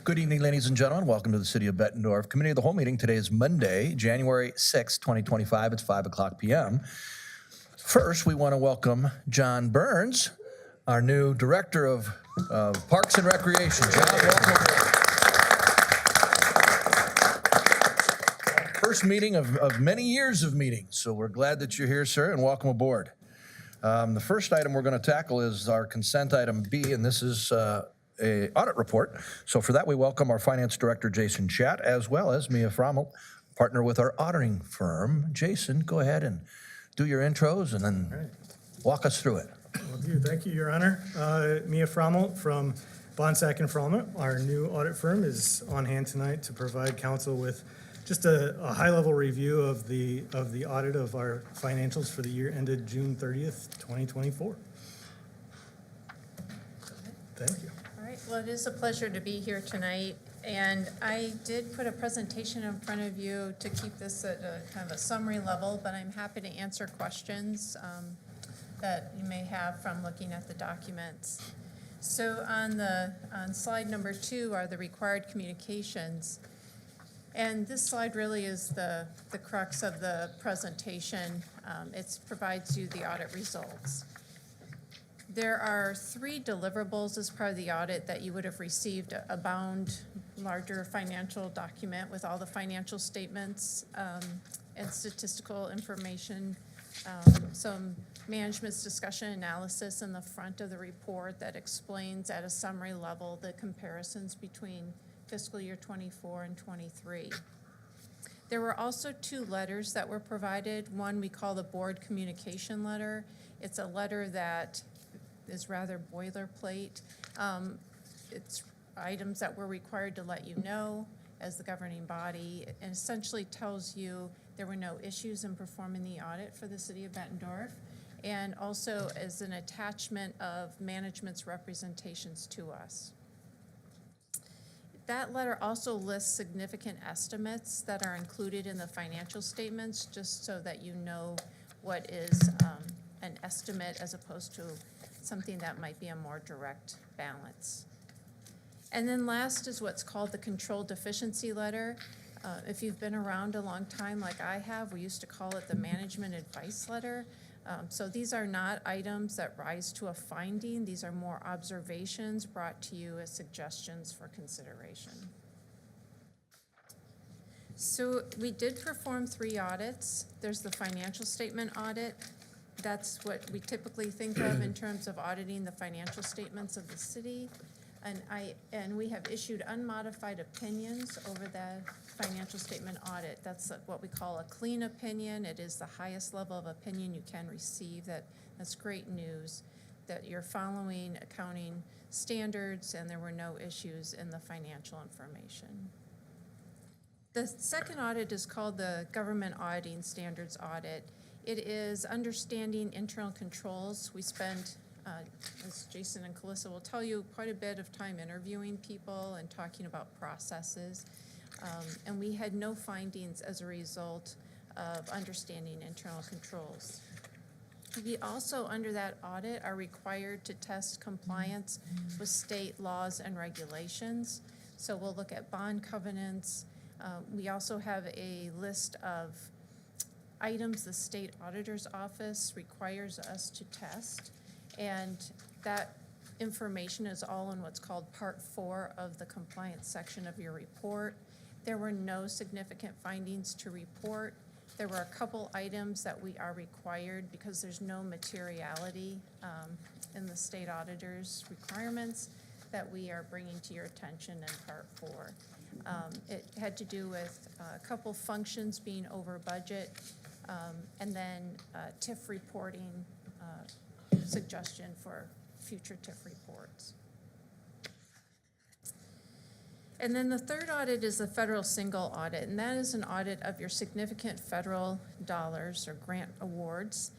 Good evening, ladies and gentlemen. Welcome to the City of Bettendorf Committee of the Whole meeting. Today is Monday, January 6, 2025. It's 5 o'clock p.m. First, we want to welcome John Burns, our new Director of Parks and Recreation. John, welcome. First meeting of many years of meetings, so we're glad that you're here, sir, and welcome aboard. The first item we're going to tackle is our consent item B, and this is a audit report. So for that, we welcome our Finance Director, Jason Chatt, as well as Mia Frommel, partner with our auditing firm. Jason, go ahead and do your intros and then walk us through it. Will do. Thank you, Your Honor. Mia Frommel from Bonsack and Frommel, our new audit firm, is on hand tonight to provide counsel with just a high-level review of the audit of our financials for the year ended June 30th, 2024. Thank you. All right, well, it is a pleasure to be here tonight, and I did put a presentation in front of you to keep this at a kind of a summary level, but I'm happy to answer questions that you may have from looking at the documents. So on slide number 2 are the required communications. And this slide really is the crux of the presentation. It provides you the audit results. There are 3 deliverables as part of the audit that you would have received: a bound, larger financial document with all the financial statements and statistical information, some management's discussion analysis in the front of the report that explains at a summary level the comparisons between fiscal year 24 and 23. There were also 2 letters that were provided. One we call the board communication letter. It's a letter that is rather boilerplate. It's items that we're required to let you know as the governing body, and essentially tells you there were no issues in performing the audit for the city of Bettendorf, and also as an attachment of management's representations to us. That letter also lists significant estimates that are included in the financial statements, just so that you know what is an estimate as opposed to something that might be a more direct balance. And then last is what's called the control deficiency letter. If you've been around a long time like I have, we used to call it the management advice letter. So these are not items that rise to a finding. These are more observations brought to you as suggestions for consideration. So we did perform 3 audits. There's the financial statement audit. That's what we typically think of in terms of auditing the financial statements of the city. And we have issued unmodified opinions over the financial statement audit. That's what we call a clean opinion. It is the highest level of opinion you can receive. That's great news, that you're following accounting standards and there were no issues in the financial information. The second audit is called the Government Auditing Standards Audit. It is understanding internal controls. We spend, as Jason and Calissa will tell you, quite a bit of time interviewing people and talking about processes. And we had no findings as a result of understanding internal controls. We also, under that audit, are required to test compliance with state laws and regulations. So we'll look at bond covenants. We also have a list of items the state auditor's office requires us to test, and that information is all in what's called Part 4 of the compliance section of your report. There were no significant findings to report. There were a couple items that we are required because there's no materiality in the state auditor's requirements that we are bringing to your attention in Part 4. It had to do with a couple functions being over budget, and then TIF reporting suggestion for future TIF reports. And then the third audit is the federal single audit, and that is an audit of your significant federal dollars or grant awards.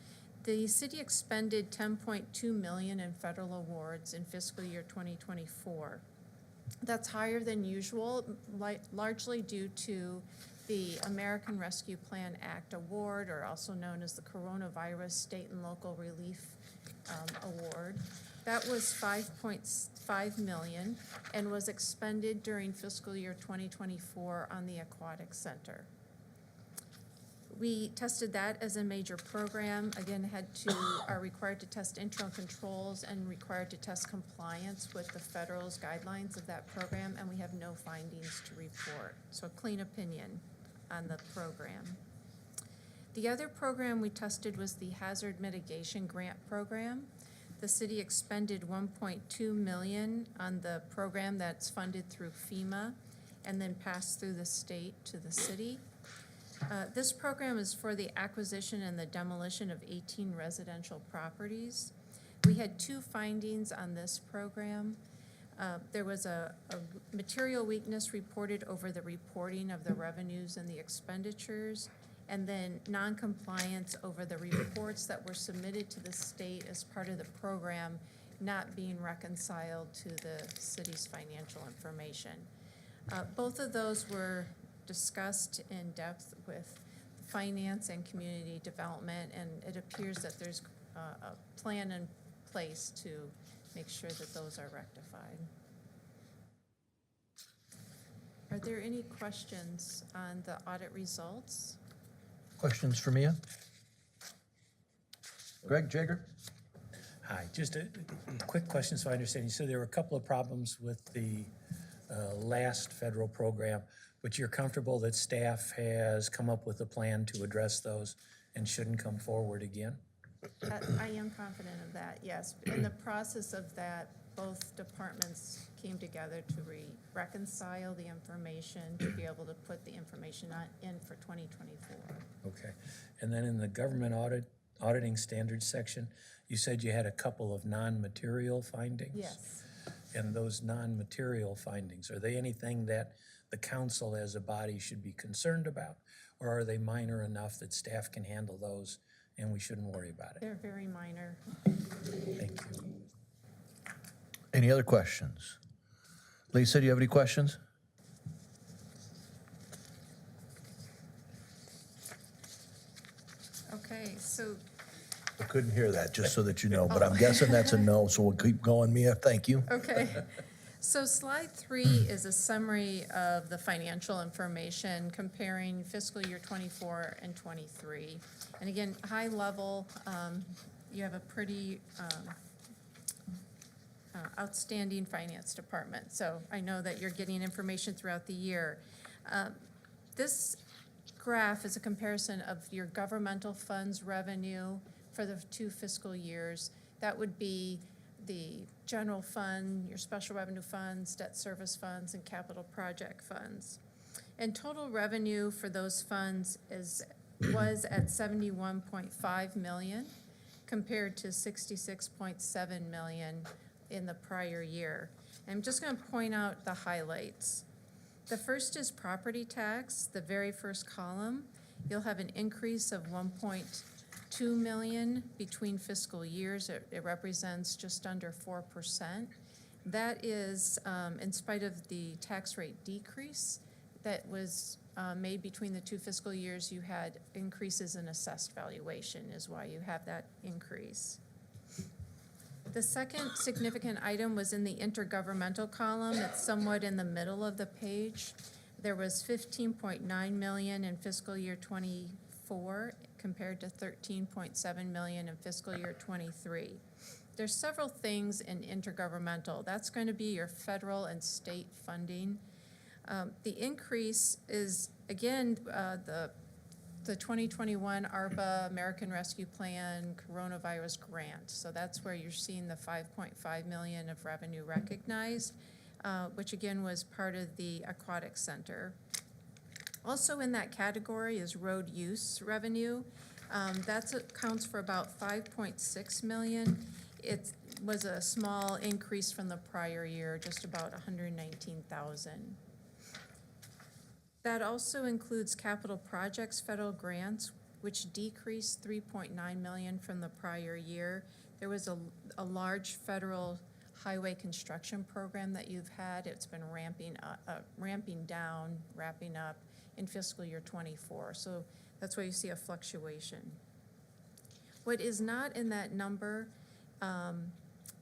The city expended $10.2 million in federal awards in fiscal year 2024. That's higher than usual, largely due to the American Rescue Plan Act Award, or also known as the Coronavirus State and Local Relief Award. That was 5.5 million and was expended during fiscal year 2024 on the Aquatic Center. We tested that as a major program, again, are required to test internal controls and required to test compliance with the federal's guidelines of that program, and we have no findings to report. So a clean opinion on the program. The other program we tested was the Hazard Mitigation Grant Program. The city expended 1.2 million on the program that's funded through FEMA and then passed through the state to the city. This program is for the acquisition and the demolition of 18 residential properties. We had 2 findings on this program. There was a material weakness reported over the reporting of the revenues and the expenditures, and then non-compliance over the reports that were submitted to the state as part of the program not being reconciled to the city's financial information. Both of those were discussed in depth with finance and community development, and it appears that there's a plan in place to make sure that those are rectified. Are there any questions on the audit results? Questions for Mia? Greg Jager? Hi, just a quick question so I understand. You said there were a couple of problems with the last federal program, but you're comfortable that staff has come up with a plan to address those and shouldn't come forward again? I am confident of that, yes. In the process of that, both departments came together to reconcile the information, to be able to put the information in for 2024. Okay. And then in the government auditing standards section, you said you had a couple of non-material findings? Yes. And those non-material findings, are they anything that the council as a body should be concerned about? Or are they minor enough that staff can handle those and we shouldn't worry about it? They're very minor. Thank you. Any other questions? Lisa, do you have any questions? Okay, so I couldn't hear that, just so that you know, but I'm guessing that's a no, so we'll keep going. Mia, thank you. okay. So slide 3 is a summary of the financial information comparing fiscal year 24 and 23. And again, high level, you have a pretty outstanding finance department. So I know that you're getting information throughout the year. This graph is a comparison of your governmental funds revenue for the 2 fiscal years. That would be the general fund, your special revenue funds, debt service funds, and capital project funds. And total revenue for those funds was at 71.5 million compared to 66.7 million in the prior year. And I'm just going to point out the highlights. The first is property tax, the very first column. You'll have an increase of 1.2 million between fiscal years. It represents just under 4%. That is in spite of the tax rate decrease that was made between the 2 fiscal years. You had increases in assessed valuation is why you have that increase. The second significant item was in the intergovernmental column. It's somewhat in the middle of the page. There was 15.9 million in fiscal year 24 compared to 13.7 million in fiscal year 23. There's several things in intergovernmental. That's going to be your federal and state funding. The increase is, again, the 2021 ARPA, American Rescue Plan, coronavirus grant. So that's where you're seeing the 5.5 million of revenue recognized, which again was part of the Aquatic Center. Also in that category is road use revenue. That accounts for about 5.6 million. It was a small increase from the prior year, just about 119,000. That also includes capital projects, federal grants, which decreased 3.9 million from the prior year. There was a large federal highway construction program that you've had. It's been wrapping up in fiscal year 24. So that's why you see a fluctuation. What is not in that number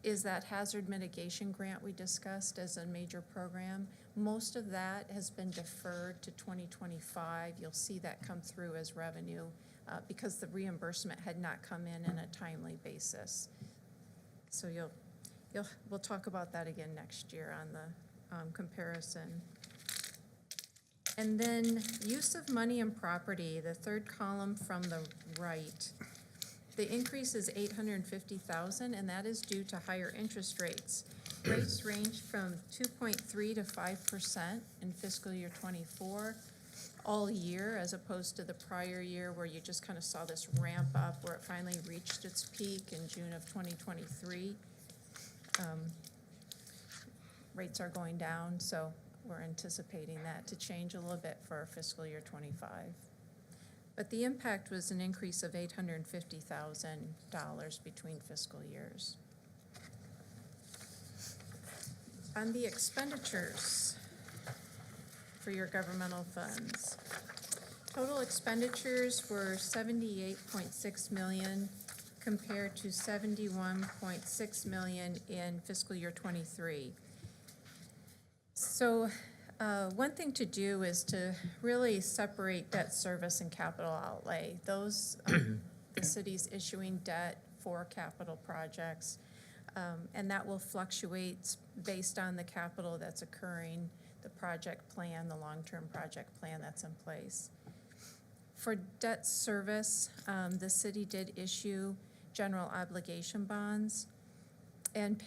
is that hazard mitigation grant we discussed as a major program. Most of that has been deferred to 2025. You'll see that come through as revenue because the reimbursement had not come in a timely basis. So we'll talk about that again next year on the comparison. And then use of money and property, the third column from the right. The increase is $850,000, and that is due to higher interest rates. Rates range from 2.3 to 5% in fiscal year '24 all year, as opposed to the prior year where you just kind of saw this ramp up where it finally reached its peak in June of 2023. Rates are going down, so we're anticipating that to change a little bit for fiscal year '25. But the impact was an increase of $850,000 between fiscal years. On the expenditures for your governmental funds, total expenditures were $78.6 million compared to $71.6 million in fiscal year '23. So one thing to do is to really separate debt service and capital outlay. Those, the city's issuing debt for capital projects, and that will fluctuate based on the capital that's occurring, the project plan, the long-term project plan that's in place. For debt service, the city did issue general obligation bonds and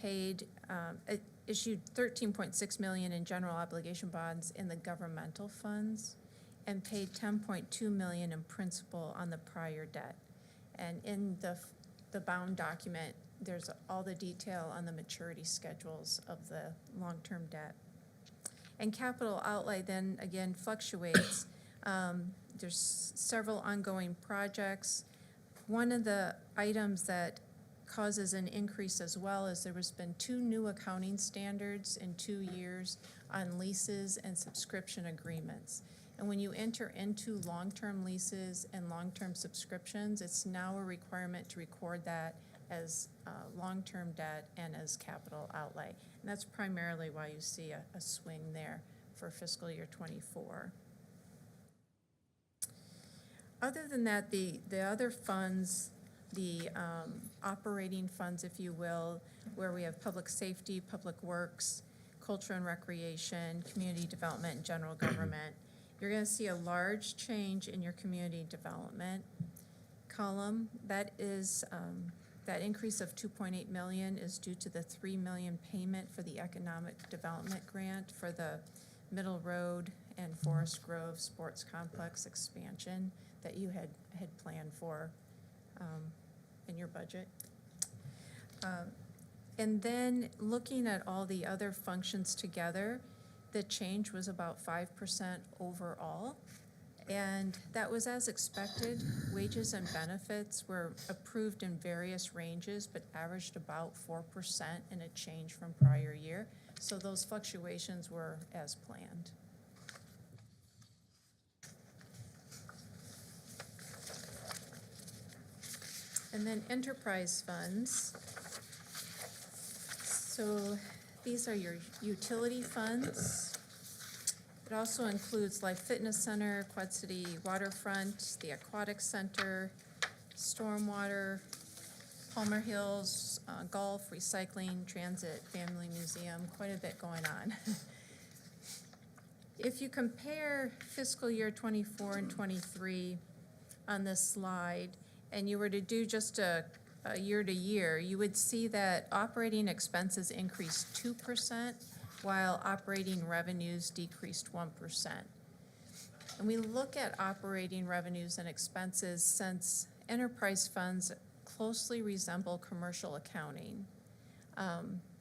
issued $13.6 million in general obligation bonds in the governmental funds and paid $10.2 million in principal on the prior debt. And in the bound document, there's all the detail on the maturity schedules of the long-term debt. And capital outlay then again fluctuates. There's several ongoing projects. One of the items that causes an increase as well is there has been 2 new accounting standards in 2 years on leases and subscription agreements. And when you enter into long-term leases and long-term subscriptions, it's now a requirement to record that as long-term debt and as capital outlay. And that's primarily why you see a swing there for fiscal year '24. Other than that, the other funds, the operating funds, if you will, where we have public safety, public works, culture and recreation, community development, and general government, you're going to see a large change in your community development column. That is that increase of $2.8 million is due to the $3 million payment for the economic development grant for the Middle Road and Forest Grove Sports Complex expansion that you had planned for in your budget. And then looking at all the other functions together, the change was about 5% overall. And that was as expected. Wages and benefits were approved in various ranges, but averaged about 4% in a change from prior year. So those fluctuations were as planned. And then enterprise funds. So these are your utility funds. It also includes Life Fitness Center, Quad City Waterfront, the Aquatic Center, Stormwater, Palmer Hills, Golf, Recycling, Transit, Family Museum, quite a bit going on. If you compare fiscal year '24 and '23 on this slide, and you were to do just a year to year, you would see that operating expenses increased 2%, while operating revenues decreased 1%. And we look at operating revenues and expenses since enterprise funds closely resemble commercial accounting,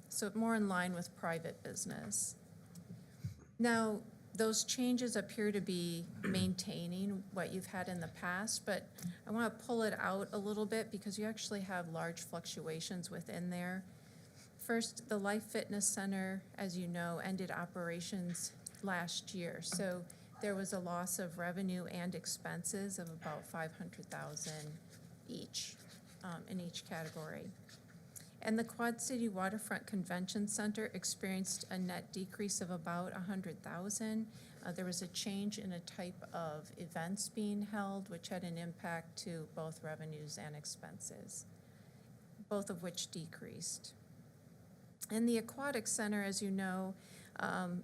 so more in line with private business. Now, those changes appear to be maintaining what you've had in the past, but I want to pull it out a little bit because you actually have large fluctuations within there. First, the Life Fitness Center, as you know, ended operations last year. So there was a loss of revenue and expenses of about $500,000 each in each category. And the Quad City Waterfront Convention Center experienced a net decrease of about 100,000. There was a change in a type of events being held, which had an impact to both revenues and expenses, both of which decreased. And the Aquatic Center, as you know,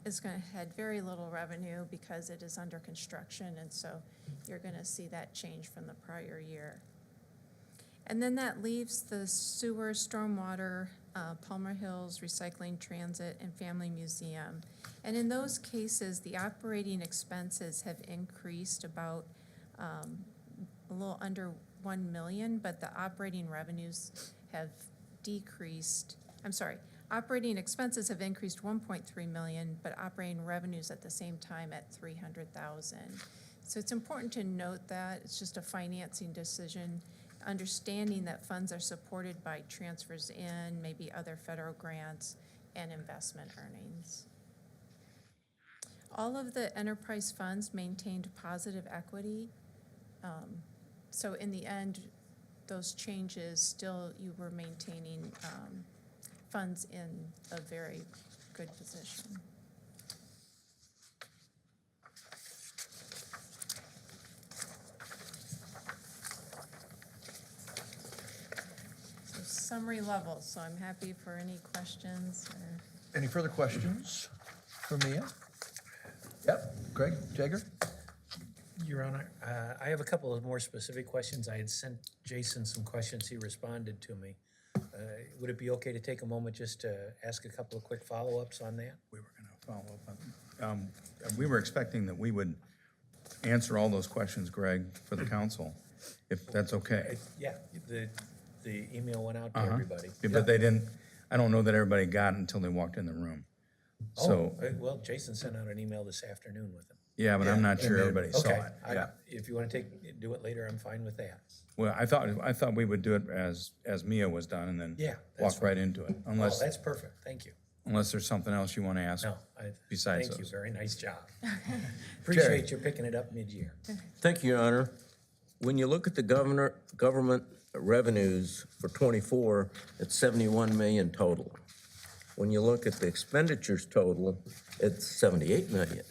is going to had very little revenue because it is under construction, and so you're going to see that change from the prior year. And then that leaves the sewer, stormwater, Palmer Hills, recycling, transit, and family museum. And in those cases, the operating expenses have increased about a little under 1 million, but the operating revenues have decreased. I'm sorry, operating expenses have increased 1.3 million, but operating revenues at the same time at 300,000. So it's important to note that it's just a financing decision, understanding that funds are supported by transfers in, maybe other federal grants, and investment earnings. All of the enterprise funds maintained positive equity. So in the end, those changes, still you were maintaining funds in a very good position. So summary level, so I'm happy for any questions or. Any further questions for Mia? Yep, Greg, Jagger? Your Honor, I have a couple of more specific questions. I had sent Jason some questions. He responded to me. Would it be okay to take a moment just to ask a couple of quick follow-ups on that? We were going to follow up on, we were expecting that we would answer all those questions, Greg, for the council, if that's okay. Yeah, the email went out to everybody. Yeah, but they didn't, I don't know that everybody got it until they walked in the room. So, Well, Jason sent out an email this afternoon with them. yeah, but I'm not sure everybody saw Okay, it. Yeah. if you want to do it later, I'm fine with that. Well, I thought we would do it as Mia was done and then Yeah, that's walk right into it, Oh, unless that's perfect, thank you. there's something else you want to ask. No, Besides thank you, those. very nice job. Appreciate you picking it up mid-year. Thank you, Your Honor. When you look at the government revenues for '24, it's 71 million total. When you look at the expenditures total, it's 78 million.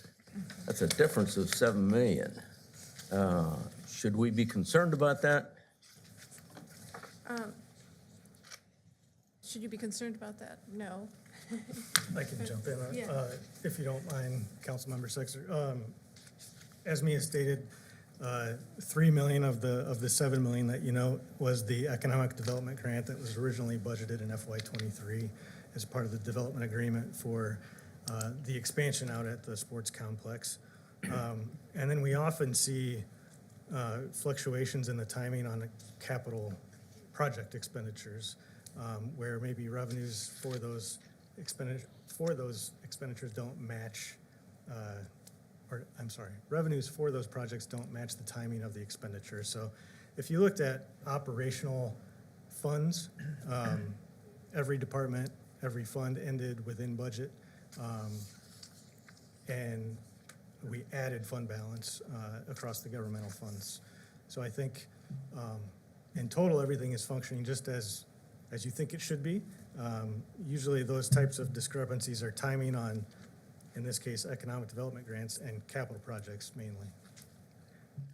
That's a difference of 7 million. Should we be concerned about that? Should you be concerned about that? No. I can jump in, Yeah. if you don't mind, Councilmember Sexer. As Mia stated, 3 million of the 7 million that you know was the economic development grant that was originally budgeted in FY '23 as part of the development agreement for the expansion out at the sports complex. And then we often see fluctuations in the timing on the capital project expenditures, where maybe revenues for those expenditures don't match, revenues for those projects don't match the timing of the expenditure. So if you looked at operational funds, every department, every fund ended within budget, and we added fund balance across the governmental funds. So I think in total, everything is functioning just as you think it should be. Usually those types of discrepancies are timing on, in this case, economic development grants and capital projects mainly.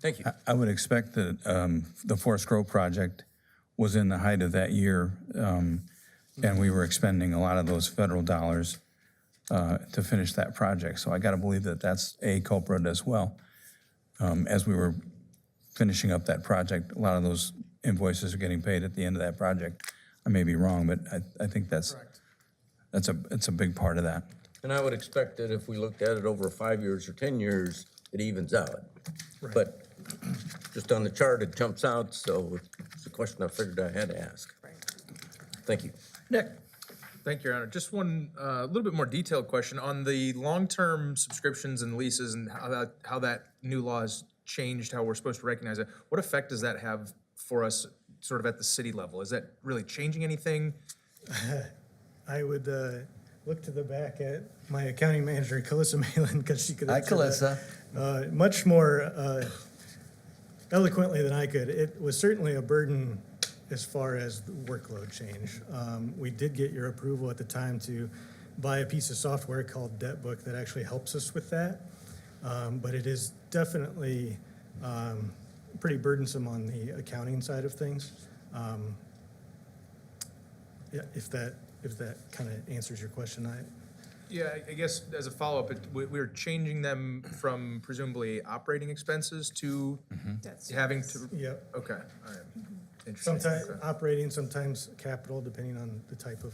Thank you. I would expect that the Forest Grove project was in the height of that year, and we were expending a lot of those federal dollars to finish that project. So I got to believe that that's a culprit as well. As we were finishing up that project, a lot of those invoices are getting paid at the end of that project. I may be wrong, but I think it's a big part of that. And I would expect that if we looked at it over 5 years or 10 years, it evens out. Right. But just on the chart, it jumps out, so it's a question I figured I had to ask. Thank you. Nick? Thank you, Your Honor. Just one little bit more detailed question on the long-term subscriptions and leases and how that new law has changed how we're supposed to recognize it. What effect does that have for us sort of at the city level? Is that really changing anything? I would look to the back at my accounting manager, Calissa Malin, because she could Hi, answer that, Calissa. much more eloquently than I could. It was certainly a burden as far as the workload change. We did get your approval at the time to buy a piece of software called DebtBook that actually helps us with that. But it is definitely pretty burdensome on the accounting side of things. Yeah, if that kind of answers your question, Yeah, I guess as a follow-up, we're changing them from presumably operating expenses to That's having to, yep. okay, all right. Interesting. Sometimes Okay. operating, sometimes capital, depending on the type of.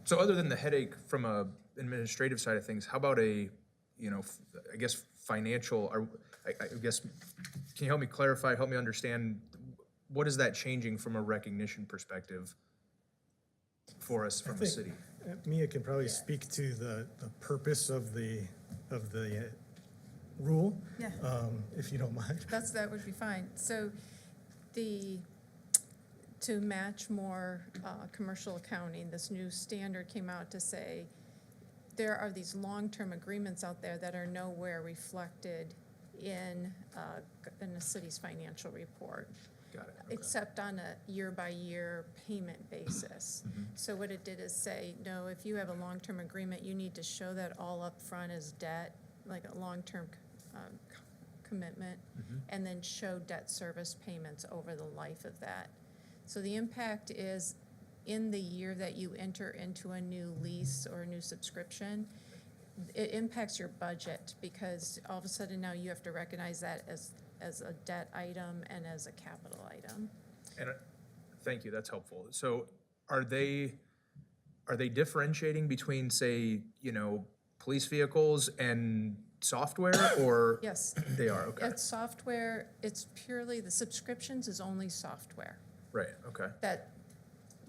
So other than the headache from a administrative side of things, how about a, I guess financial, or I guess, can you help me clarify, help me understand, what is that changing from a recognition perspective for us from the city? Mia can probably speak to the purpose of the rule, Yeah. if you don't mind. That would be fine. So to match more commercial accounting, this new standard came out to say there are these long-term agreements out there that are nowhere reflected in the city's financial report, Got it, okay. except on a year-by-year payment basis. So what it did is say, no, if you have a long-term agreement, you need to show that all up front as debt, like a long-term commitment, and then show debt service payments over the life of that. So the impact is in the year that you enter into a new lease or a new subscription, it impacts your budget because all of a sudden now you have to recognize that as a debt item and as a capital item. And thank you, that's helpful. So are they differentiating between, say, police vehicles and software, or? Yes. They are, okay, It's software, it's purely, the subscriptions is only software. right, okay.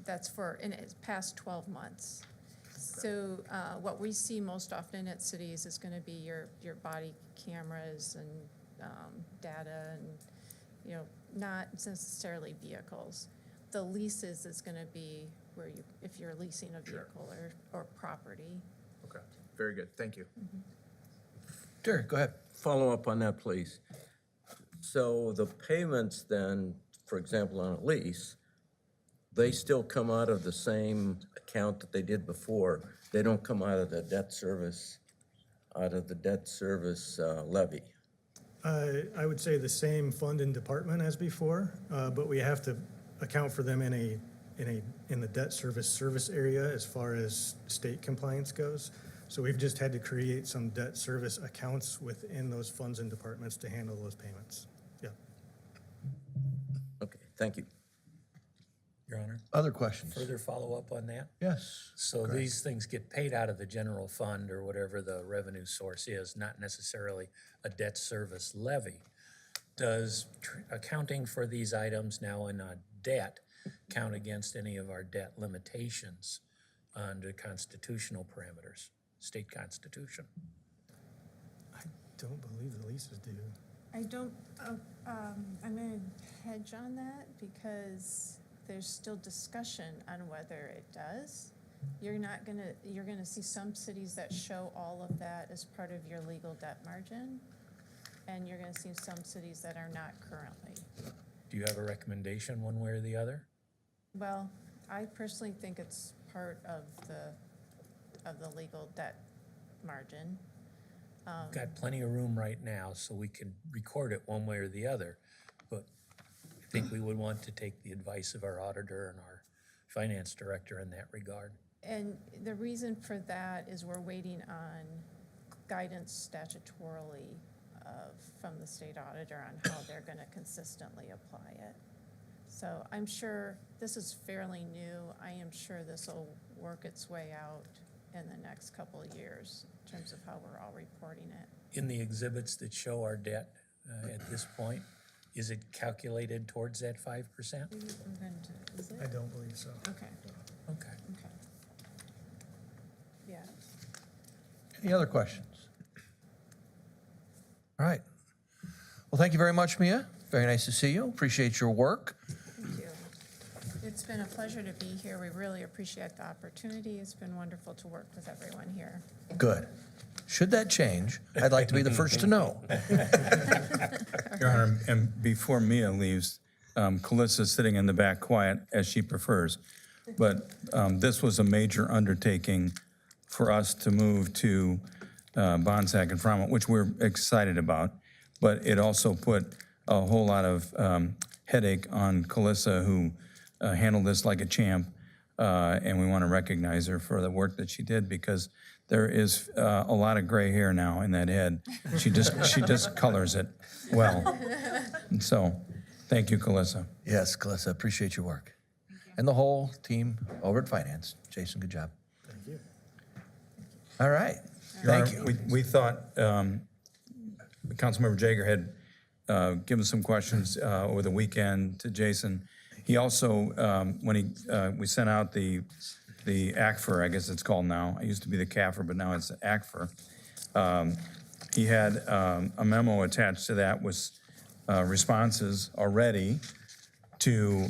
That's for, in its past 12 months. So what we see most often at cities is gonna be your body cameras and data and, not necessarily vehicles. The leases is gonna be where if you're leasing a vehicle or property. Okay, very good, thank you. Derek, go ahead. Follow up on that, please. So the payments then, for example, on a lease, they still come out of the same account that they did before. They don't come out of the debt service levy. I would say the same fund and department as before, but we have to account for them in the debt service area as far as state compliance goes. So we've just had to create some debt service accounts within those funds and departments to handle those payments. Yeah. Okay, thank you. Your Honor, Other questions? further follow-up on that? Yes. So these things get paid out of the general fund or whatever the revenue source is, not necessarily a debt service levy. Does accounting for these items now in a debt count against any of our debt limitations under constitutional parameters, state constitution? I don't believe the leases do. I don't, I'm gonna hedge on that because there's still discussion on whether it does. You're gonna see some cities that show all of that as part of your legal debt margin, and you're gonna see some cities that are not currently. Do you have a recommendation one way or the other? Well, I personally think it's part of the legal debt margin. We've got plenty of room right now, so we can record it one way or the other. But I think we would want to take the advice of our auditor and our finance director in that regard. And the reason for that is we're waiting on guidance statutorily from the state auditor on how they're gonna consistently apply it. So I'm sure, this is fairly new, I am sure this will work its way out in the next couple of years in terms of how we're all reporting it. In the exhibits that show our debt at this point, is it calculated towards that 5%? Is it? I don't believe so. Okay, Okay. okay. Yeah. Any other questions? All right. Well, thank you very much, Mia. Very nice to see you. Appreciate your work. Thank you. It's been a pleasure to be here. We really appreciate the opportunity. It's been wonderful to work with everyone here. Good. Should that change, I'd like to be the first to know. Your Honor, and before Mia leaves, Calissa sitting in the back quiet as she prefers. But this was a major undertaking for us to move to Bonsack and Frommer, which we're excited about. But it also put a whole lot of headache on Calissa, who handled this like a champ. And we want to recognize her for the work that she did, because there is a lot of gray hair now in that head. She just colors it well. And so, thank you, Calissa. Yes, Calissa, appreciate your work. And the whole team over at Finance. Jason, good job. Thank you. All right, Your thank Honor, you. We thought Councilmember Jager had given some questions over the weekend to Jason. He also, when we sent out the ACFR, I guess it's called now. It used to be the CAFR, but now it's the ACFR. He had a memo attached to that with responses already to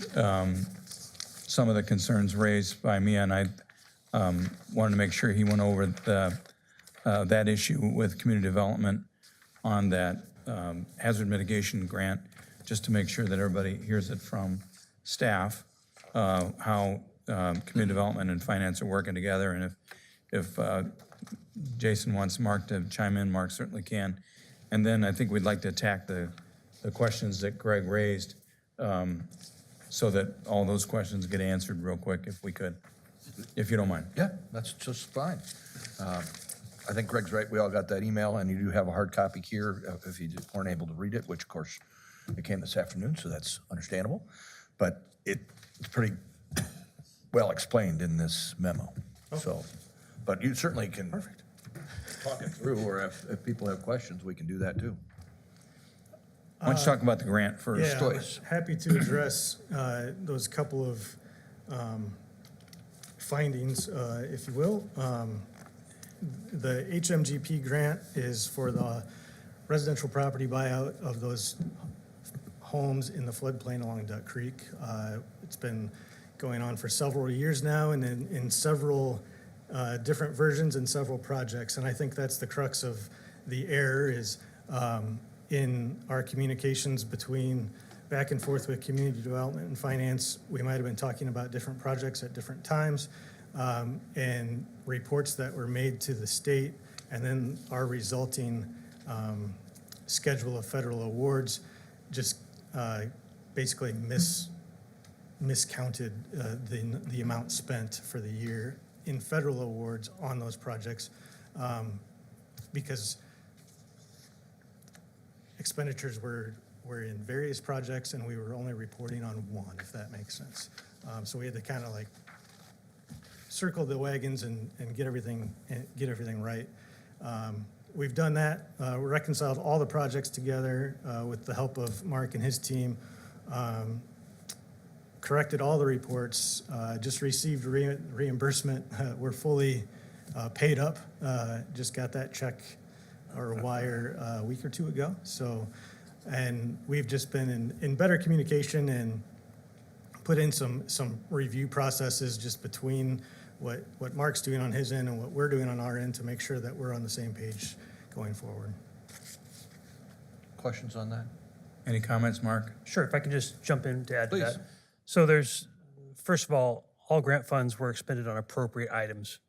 some of the concerns raised by me, and I wanted to make sure he went over that issue with community development on that hazard mitigation grant, just to make sure that everybody hears it from staff, how community development and finance are working together. And if Jason wants Mark to chime in, Mark certainly can. And then I think we'd like to attack the questions that Greg raised, so that all those questions get answered real quick, if we could, if you don't mind. Yeah, that's just fine. I think Greg's right. We all got that email, and you do have a hard copy here if you just weren't able to read it, which of course it came this afternoon, so that's understandable. But it's pretty well explained in this memo. So, but you certainly can talk it through, or if people have questions, we can do that too. Why don't you talk about the grant first? Yeah, I'm Joyce. happy to address those couple of findings, if you will. The HMGP grant is for the residential property buyout of those homes in the floodplain along Duck Creek. It's been going on for several years now, and in several different versions and several projects. And I think that's the crux of the error, is in our communications between back and forth with community development and finance. We might have been talking about different projects at different times, and reports that were made to the state, and then our resulting schedule of federal awards just basically miscounted the amount spent for the year in federal awards on those projects, because expenditures were in various projects, and we were only reporting on one, if that makes sense. So we had to kind of like circle the wagons and get everything right. We've done that. We reconciled all the projects together with the help of Mark and his team. Corrected all the reports. Just received reimbursement. We're fully paid up. Just got that check or wire a week or two ago. So, and we've just been in better communication and put in some review processes just between what Mark's doing on his end and what we're doing on our end to make sure that we're on the same page going forward. Questions on that? Any comments, Mark? Sure, if I can just jump in to add to Please. that. So there's, first of all grant funds were expended on appropriate items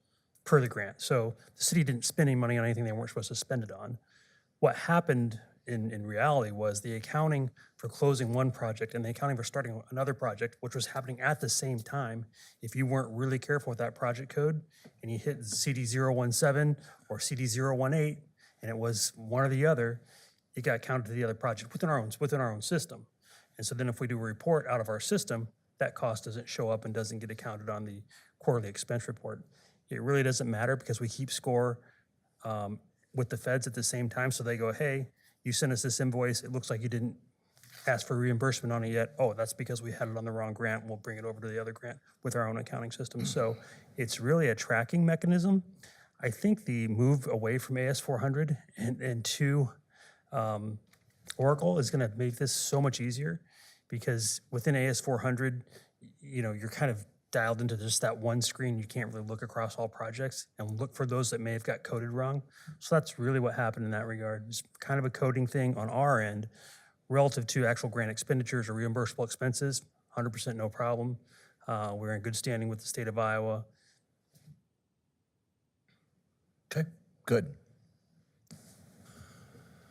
per the grant. So the city didn't spend any money on anything they weren't supposed to spend it on. What happened in reality was the accounting for closing one project and the accounting for starting another project, which was happening at the same time. If you weren't really careful with that project code and you hit CD017 or CD018, and it was one or the other, it got counted to the other project within our own system. And so then if we do a report out of our system, that cost doesn't show up and doesn't get accounted on the quarterly expense report. It really doesn't matter because we keep score with the feds at the same time. So they go, hey, you sent us this invoice. It looks like you didn't ask for reimbursement on it yet. Oh, that's because we had it on the wrong grant. We'll bring it over to the other grant with our own accounting system. So it's really a tracking mechanism. I think the move away from AS400 and to Oracle is going to make this so much easier, because within AS400, you're kind of dialed into just that one screen. You can't really look across all projects and look for those that may have got coded wrong. So that's really what happened in that regard. It's kind of a coding thing on our end Relative to actual grant expenditures or reimbursable expenses, 100% no problem. We're in good standing with the state of Iowa. Okay, good.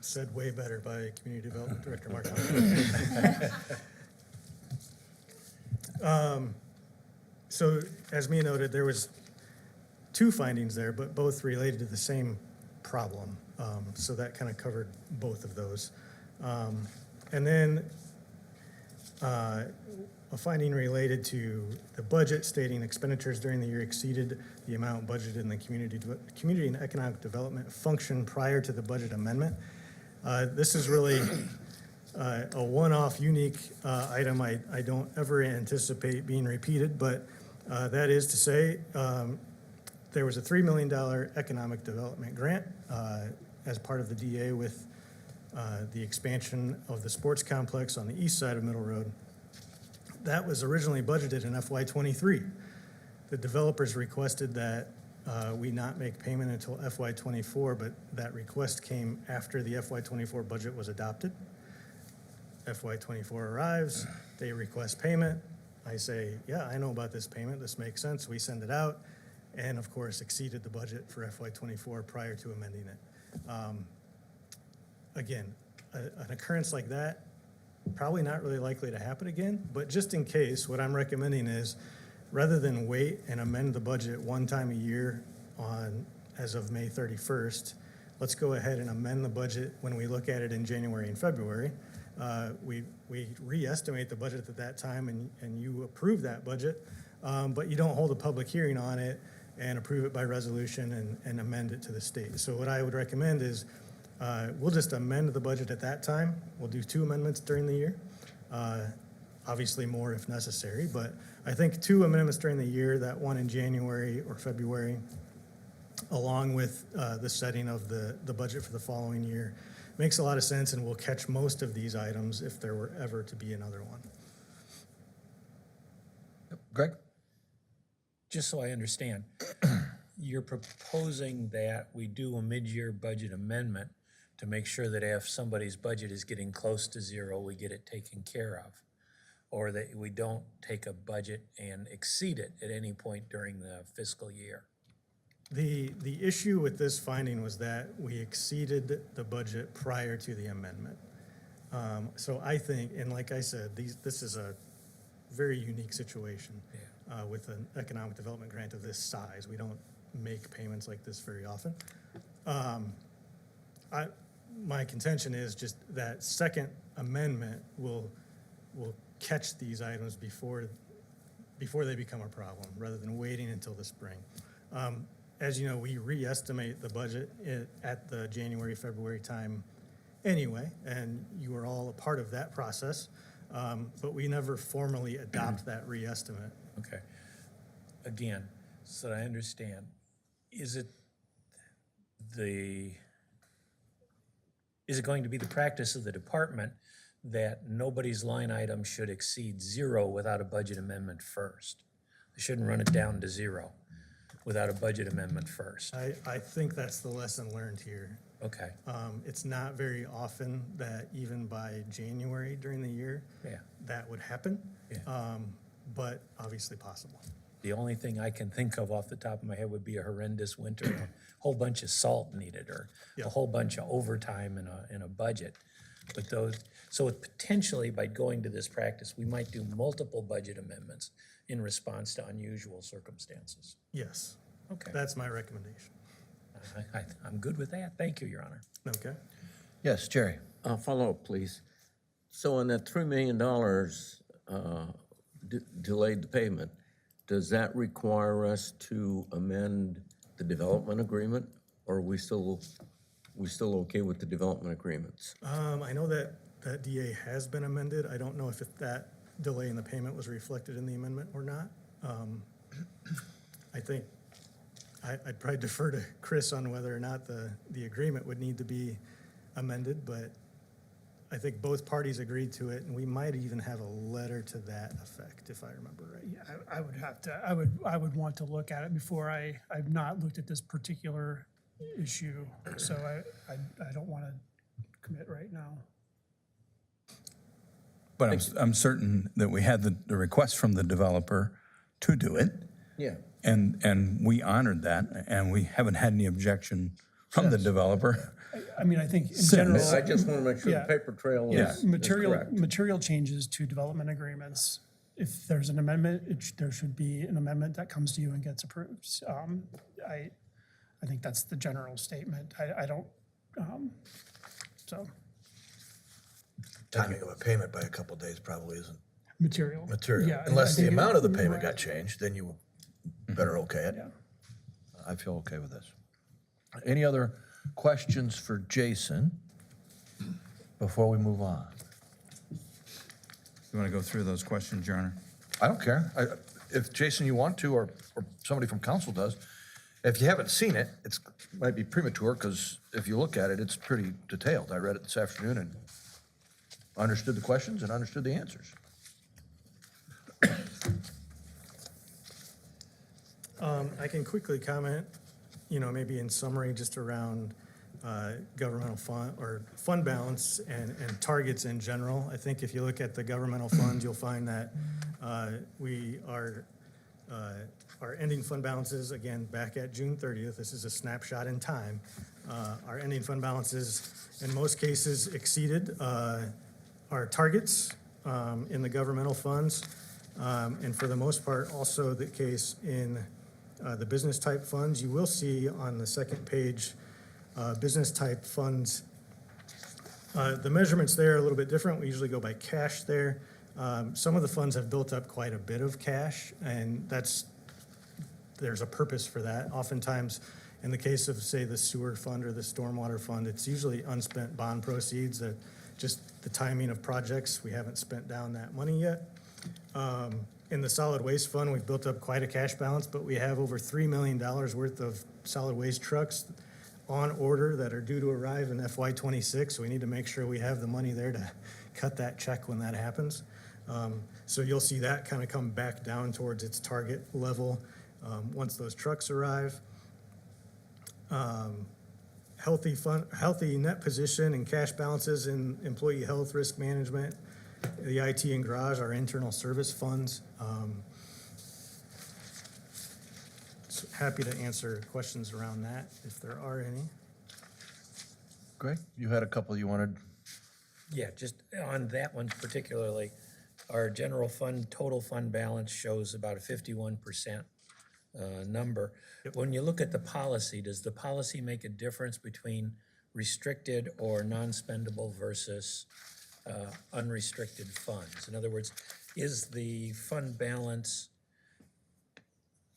Said way better by Community Development Director Mark. So as Mia noted, there was 2 findings there, but both related to the same problem. So that kind of covered both of those. And then a finding related to the budget stating expenditures during the year exceeded the amount budgeted in the Community and Economic Development function prior to the budget amendment. This is really a one-off, unique item. I don't ever anticipate being repeated, but that is to say, there was a $3 million economic development grant as part of the DA with the expansion of the sports complex on the east side of Middle Road. That was originally budgeted in FY23. The developers requested that we not make payment until FY24, but that request came after the FY24 budget was adopted. FY24 arrives, they request payment. I say, yeah, I know about this payment, this makes sense, we send it out, and of course exceeded the budget for FY24 prior to amending it. Again, an occurrence like that, probably not really likely to happen again, but just in case, what I'm recommending is, rather than wait and amend the budget one time a year as of May 31st, let's go ahead and amend the budget when we look at it in January and February. We re-estimate the budget at that time and you approve that budget, but you don't hold a public hearing on it and approve it by resolution and amend it to the state. So what I would recommend is we'll just amend the budget at that time. We'll do 2 amendments during the year. Obviously more if necessary, but I think 2 amendments during the year, that one in January or February, along with the setting of the budget for the following year, makes a lot of sense, and we'll catch most of these items if there were ever to be another one. Greg? Just so I understand, you're proposing that we do a mid-year budget amendment to make sure that if somebody's budget is getting close to 0, we get it taken care of, or that we don't take a budget and exceed it at any point during the fiscal year. The issue with this finding was that we exceeded the budget prior to the amendment. So I think, and like I said, this is a very unique situation with an economic development grant of this size. We don't make payments like this very often. My contention is just that second amendment will catch these items before they become a problem, rather than waiting until the spring. As you know, we re-estimate the budget at the January, February time anyway, and you are all a part of that process, but we never formally adopt that re-estimate. Okay. Again, so that I understand, is it going to be the practice of the department that nobody's line item should exceed 0 without a budget amendment first? They shouldn't run it down to 0 without a budget amendment first. I think that's the lesson learned here. Okay. It's not very often that even by January during the year, that would happen, but obviously possible. The only thing I can think of off the top of my head would be a horrendous winter, a whole bunch of salt needed, or a whole bunch of overtime in a budget. But so potentially by going to this practice, we might do multiple budget amendments in response to unusual circumstances. Yes. Okay. That's my recommendation. I'm good with that. Thank you, Your Honor. Okay. Yes, Jerry? Follow up, please. So on that $3 million delayed the payment, does that require us to amend the development agreement, or are we still okay with the development agreements? I know that DA has been amended. I don't know if that delay in the payment was reflected in the amendment or not. I think I'd probably defer to Chris on whether or not the agreement would need to be amended, but I think both parties agreed to it, and we might even have a letter to that effect, if I remember right. Yeah, I would have to, I would want to look at it before I've not looked at this particular issue, so I don't want to commit right now. But I'm certain that we had the request from the developer to do it, Yeah. and we honored that, and we haven't had any objection from the developer. I mean, I think in Since- general. I just want to make sure the Yeah. paper trail Yeah. is Material, correct. material changes to development agreements. If there's an amendment, there should be an amendment that comes to you and gets approved. I think that's the general statement. I don't, so, Timing of a payment by a couple days probably isn't material. material. Yeah, I Unless the think amount of the you're payment got right. changed, then you better okay it. Yeah. I feel okay with this. Any other questions for Jason before we move on? You want to go through those questions, Your Honor? I don't care. If, Jason, you want to, or somebody from council does, if you haven't seen it, it's, might be premature, because if you look at it, it's pretty detailed. I read it this afternoon and understood the questions and understood the answers. I can quickly comment, maybe in summary, just around governmental fund or fund balance and targets in general. I think if you look at the governmental funds, you'll find that we are our ending fund balances, again, back at June 30th, this is a snapshot in time. Our ending fund balances, in most cases, exceeded our targets in the governmental funds. And for the most part, also the case in the business type funds. You will see on the second page, business type funds. The measurements there are a little bit different. We usually go by cash there. Some of the funds have built up quite a bit of cash, and there's a purpose for that. Oftentimes, in the case of, say, the sewer fund or the stormwater fund, it's usually unspent bond proceeds that just the timing of projects, we haven't spent down that money yet. In the solid waste fund, we've built up quite a cash balance, but we have over $3 million worth of solid waste trucks on order that are due to arrive in FY '26. So we need to make sure we have the money there to cut that check when that happens. So you'll see that kind of come back down towards its target level once those trucks arrive. Healthy net position and cash balances in employee health, risk management, the IT and garage, our internal service funds. So happy to answer questions around that if there are any. Greg, you had a couple you wanted. Yeah, just on that one particularly, our general fund, total fund balance shows about a 51% number. When you look at the policy, does the policy make a difference between restricted or non-spendable versus unrestricted funds? In other words, is the fund balance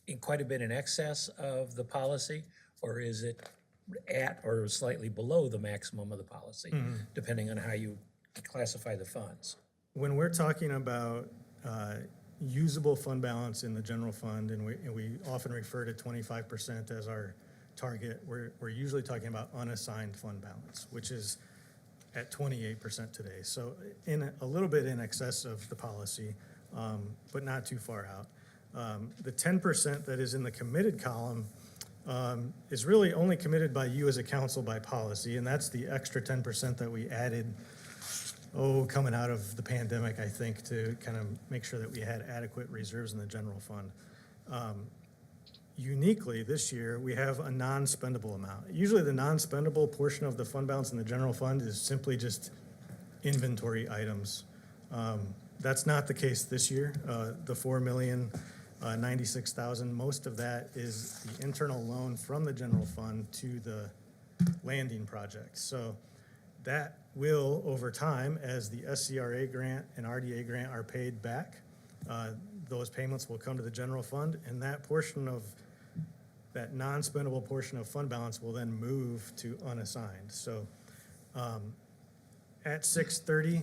in quite a bit in excess of the policy, or is it at or slightly below the maximum of the policy, depending on how you classify the funds? When we're talking about usable fund balance in the general fund, and we often refer to 25% as our target, we're usually talking about unassigned fund balance, which is at 28% today. So a little bit in excess of the policy, but not too far out. The 10% that is in the committed column is really only committed by you as a council by policy, and that's the extra 10% that we added coming out of the pandemic, I think, to kind of make sure that we had adequate reserves in the general fund. Uniquely, this year, we have a non-spendable amount. Usually the non-spendable portion of the fund balance in the general fund is simply just inventory items. That's not the case this year. The $4,096,000, most of that is the internal loan from the general fund to the landing project. So that will, over time, as the SCRA grant and RDA grant are paid back, those payments will come to the general fund, and that portion of that non-spendable portion of fund balance will then move to unassigned. So at 6/30,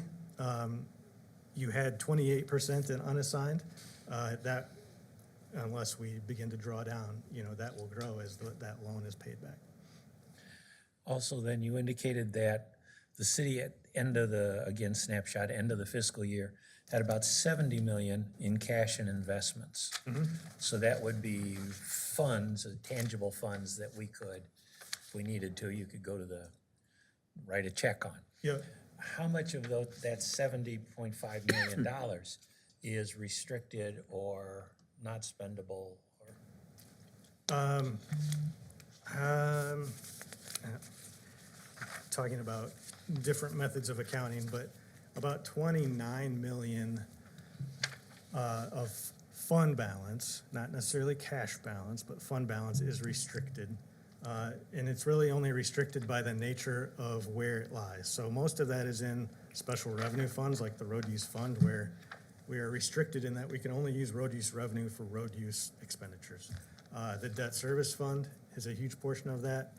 you had 28% in unassigned. That, unless we begin to draw down, that will grow as that loan is paid back. Also, then you indicated that the city at end of the, again, snapshot, end of the fiscal year, had about 70 million in cash and investments. So that would be funds, tangible funds that we could, if we needed to, you could go to write a check on. Yeah. how much of that $70.5 million is restricted or not spendable? Or Talking about different methods of accounting, but about 29 million of fund balance, not necessarily cash balance, but fund balance is restricted. And it's really only restricted by the nature of where it lies. So most of that is in special revenue funds, like the road use fund, where we are restricted in that we can only use road use revenue for road use expenditures. The debt service fund is a huge portion of that.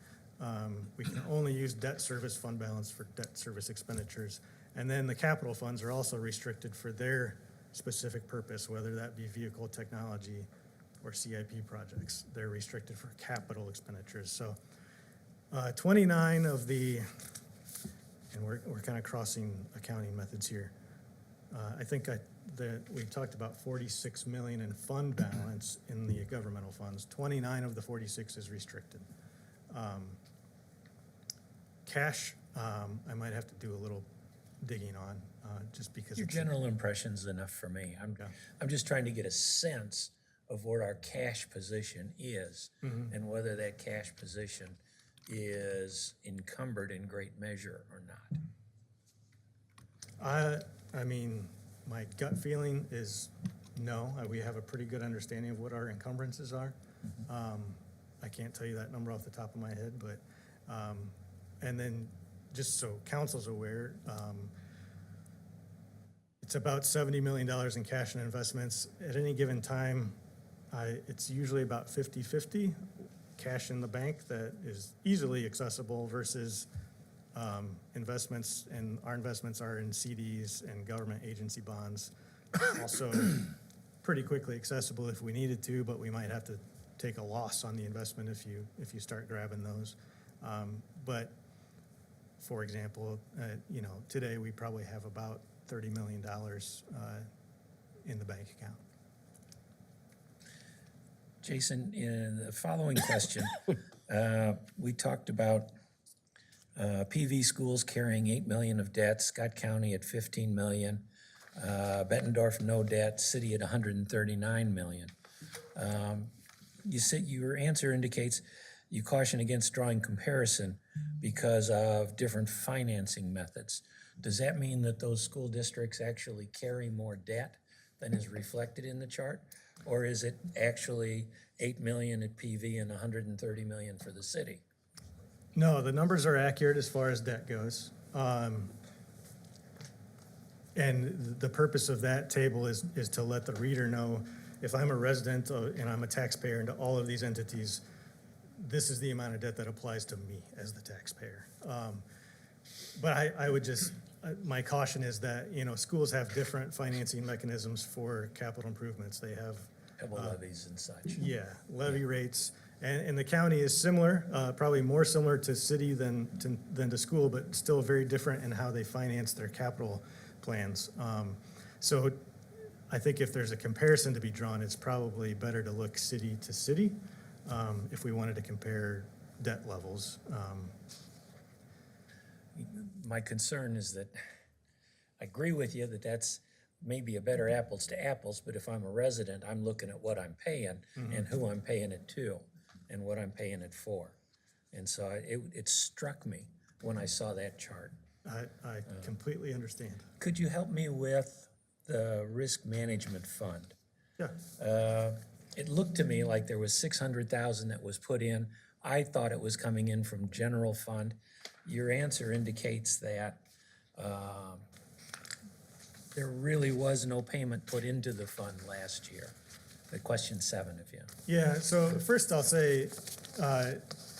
We can only use debt service fund balance for debt service expenditures. And then the capital funds are also restricted for their specific purpose, whether that be vehicle technology or CIP projects. They're restricted for capital expenditures. So 29 of the, and we're kind of crossing accounting methods here. I think that we talked about 46 million in fund balance in the governmental funds. 29 of the 46 is restricted. Cash, I might have to do a little digging on, just because your it's general impression's enough for me. I'm just trying to get a sense of what our cash position is and whether that cash position is encumbered in great measure or not. I mean, my gut feeling is no. We have a pretty good understanding of what our encumbrances are. I can't tell you that number off the top of my head, but, and then just so council's aware, it's about $70 million in cash and investments. At any given time, it's usually about 50-50 cash in the bank that is easily accessible versus investments, and our investments are in CDs and government agency bonds. Also pretty quickly accessible if we needed to, but we might have to take a loss on the investment if you start grabbing those. But for example, today we probably have about $30 million in the bank account. Jason, in the following question, we talked about PV schools carrying $8 million of debt, Scott County at $15 million, Bettendorf no debt, city at $139 million. You said your answer indicates you caution against drawing comparison because of different financing methods. Does that mean that those school districts actually carry more debt than is reflected in the chart? Or is it actually 8 million at PV and 130 million for the city? No, the numbers are accurate as far as debt goes. And the purpose of that table is to let the reader know, if I'm a resident and I'm a taxpayer into all of these entities, this is the amount of debt that applies to me as the taxpayer. But I would just, my caution is that, schools have different financing mechanisms for capital improvements. They have Couple levies and such. yeah, levy rates, and the county is similar, probably more similar to city than to school, but still very different in how they finance their capital plans. So I think if there's a comparison to be drawn, it's probably better to look city to city if we wanted to compare debt levels. My concern is that I agree with you that that's maybe a better apples to apples, but if I'm a resident, I'm looking at what I'm paying and who I'm paying it to and what I'm paying it for. And so it struck me when I saw that chart. I completely understand. Could you help me with the risk management fund? Yeah. It looked to me like there was 600,000 that was put in. I thought it was coming in from general fund. Your answer indicates that there really was no payment put into the fund last year. The question 7, if you. Yeah, so first I'll say,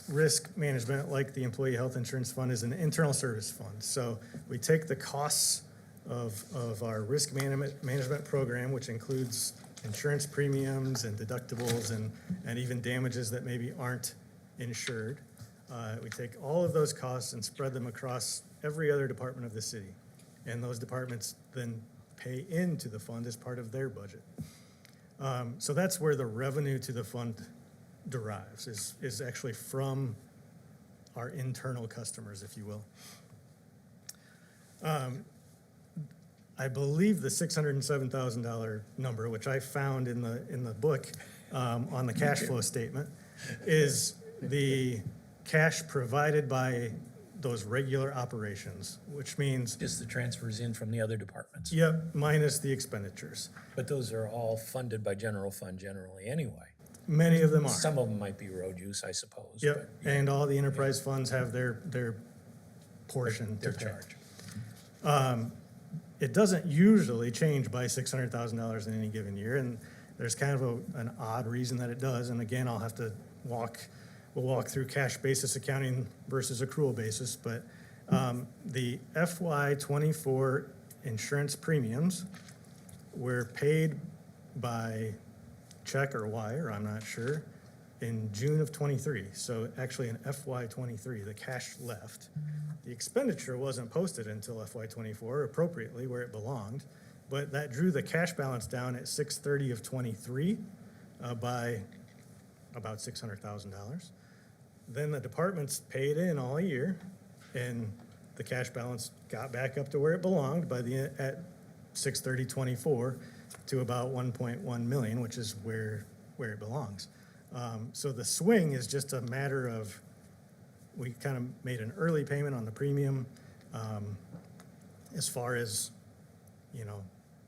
risk management, like the Employee Health Insurance Fund, is an internal service fund. So we take the costs of our risk management program, which includes insurance premiums and deductibles and even damages that maybe aren't insured. We take all of those costs and spread them across every other department of the city. And those departments then pay into the fund as part of their budget. So that's where the revenue to the fund derives, is actually from our internal customers, if you will. I believe the $607,000 number, which I found in the book on the cash flow statement, is the cash provided by those regular operations, which means, Just the transfers in from the other departments. yep, minus the expenditures. But those are all funded by general fund generally anyway. Many of them are. Some of them might be road use, I suppose. Yep, and all the enterprise funds have their portion but Their to pay. charge. It doesn't usually change by $600,000 in any given year, and there's kind of an odd reason that it does. And again, I'll have to we'll walk through cash basis accounting versus accrual basis, but the FY '24 insurance premiums were paid by check or wire, I'm not sure, in June of '23. So actually in FY '23, the cash left. The expenditure wasn't posted until FY '24, appropriately where it belonged, but that drew the cash balance down at 6/30 of '23 by about $600,000. Then the departments paid in all year, and the cash balance got back up to where it belonged at 6/30 '24 to about 1.1 million, which is where it belongs. So the swing is just a matter of, we kind of made an early payment on the premium. As far as,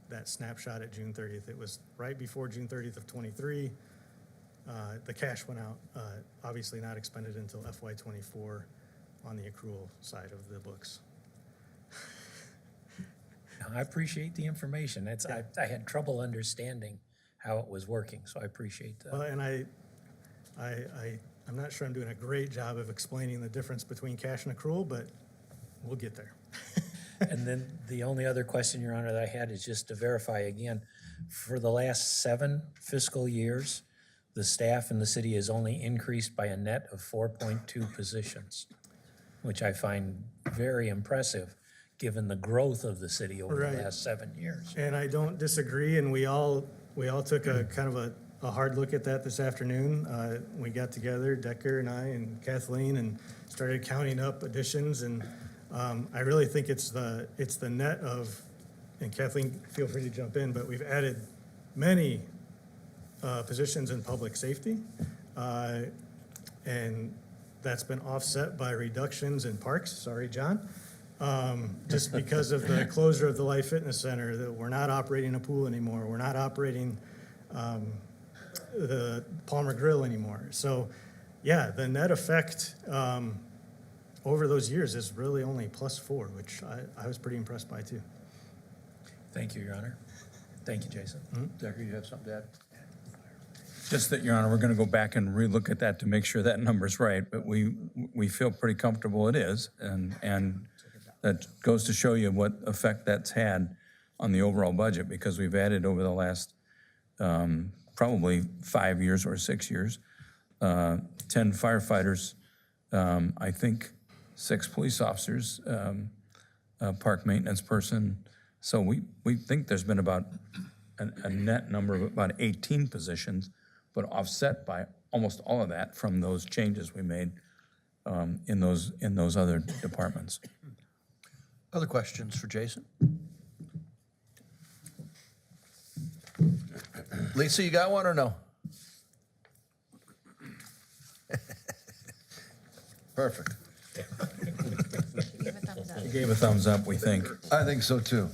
that snapshot at June 30th, it was right before June 30th of '23. The cash went out, obviously not expended until FY '24 on the accrual side of the books. Now, I appreciate the information. I had trouble understanding how it was working, so I appreciate that. And I'm not sure I'm doing a great job of explaining the difference between cash and accrual, but we'll get there. And then the only other question, Your Honor, that I had is just to verify again, for the last 7 fiscal years, the staff in the city has only increased by a net of 4.2 positions, which I find very impressive, given the growth of the city over Right. the last 7 years. And I don't disagree, and we all took a kind of a hard look at that this afternoon. We got together, Decker and I and Kathleen, and started counting up additions, and I really think it's the net of, and Kathleen, feel free to jump in, but we've added many positions in public safety, and that's been offset by reductions in parks. Sorry, John. Just because of the closure of the Life Fitness Center, that we're not operating a pool anymore. We're not operating the Palmer Grill anymore. So, yeah, the net effect over those years is really only +4, which I was pretty impressed by too. Thank you, Your Honor. Thank you, Jason. Decker, you have something to add? Just that, Your Honor, we're going to go back and relook at that to make sure that number's right, but we feel pretty comfortable it is, and that goes to show you what effect that's had on the overall budget, because we've added over the last probably 5 years or 6 years, 10 firefighters, I think 6 police officers, a park maintenance person. So we think there's been about a net number of about 18 positions, but offset by almost all of that from those changes we made in those other departments. Other questions for Jason? Lisa, you got one or no? Perfect. Give a thumbs up. You gave a thumbs up, we think. I think so too.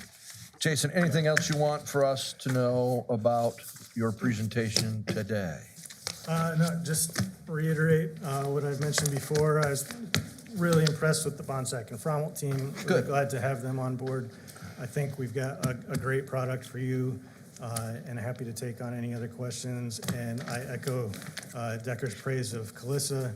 Jason, anything else you want for us to know about your presentation today? No, just reiterate what I've mentioned before. I was really impressed with the Bonsack and Frommel team. Really Good. glad to have them on board. I think we've got a great product for you, and happy to take on any other questions. And I echo Decker's praise of Calissa.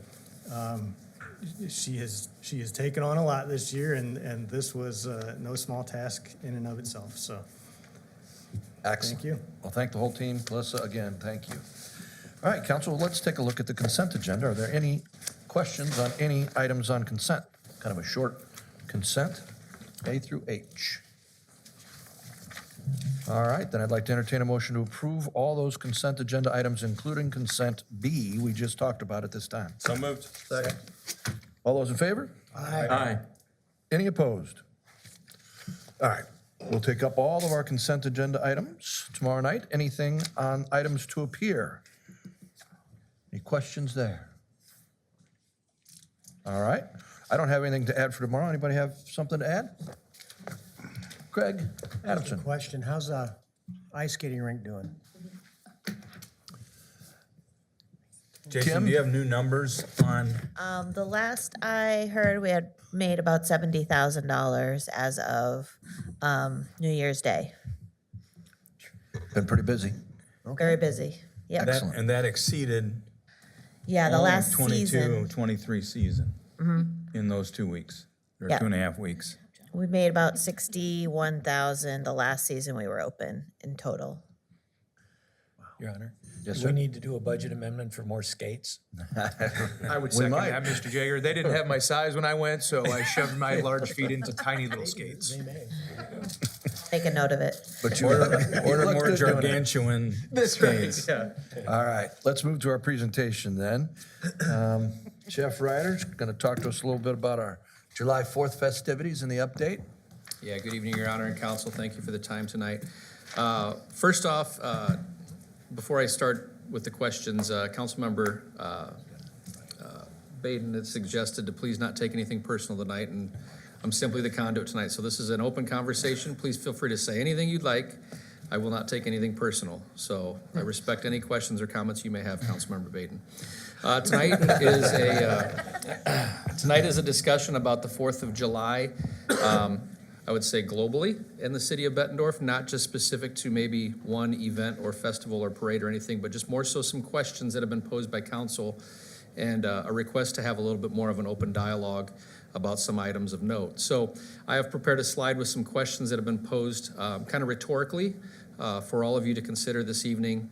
She has taken on a lot this year, and this was no small task in and of itself. So Excellent. Thank you. Well, thank the whole team. Calissa, again, thank you. All right, council, let's take a look at the consent agenda. Are there any questions on any items on consent? Kind of a short consent, A through H. All right, then I'd like to entertain a motion to approve all those consent agenda items, including consent B we just talked about at this time. So moved. All those in favor? Aye. Any opposed? All right, we'll take up all of our consent agenda items tomorrow night. Anything on items to appear? Any questions there? All right, I don't have anything to add for tomorrow. Anybody have something to add? Craig Adamson. Question, how's the ice skating rink doing? Jason, do you have new numbers on? The last I heard, we had made about $70,000 as of New Year's Day. Been pretty busy. Very busy. Yep. Excellent. And that exceeded Yeah, the only last 22, season, 23 season in those 2 weeks, or Yeah. 2.5 weeks. we made about 61,000 the last season we were open in total. Your Honor. Yes, Do sir. we need to do a budget amendment for more skates? I would second might. that, Mr. Jager. They didn't have my size when I went, so I shoved my large feet into tiny little skates. Make a note of it. But you Order look more good doing it. gargantuan That's right, skates. yeah. All right, let's move to our presentation then. Jeff Ryder's going to talk to us a little bit about our July 4th festivities and the update. Yeah, good evening, Your Honor and Council. Thank you for the time tonight. First off, before I start with the questions, Councilmember Baden had suggested to please not take anything personal tonight, and I'm simply the conduit tonight. So this is an open conversation. Please feel free to say anything you'd like. I will not take anything personal. So I respect any questions or comments you may have, Councilmember Baden. Tonight is a discussion about the 4th of July. I would say globally in the city of Bettendorf, not just specific to maybe one event or festival or parade or anything, but just more so some questions that have been posed by council and a request to have a little bit more of an open dialogue about some items of note. So I have prepared a slide with some questions that have been posed kind of rhetorically for all of you to consider this evening.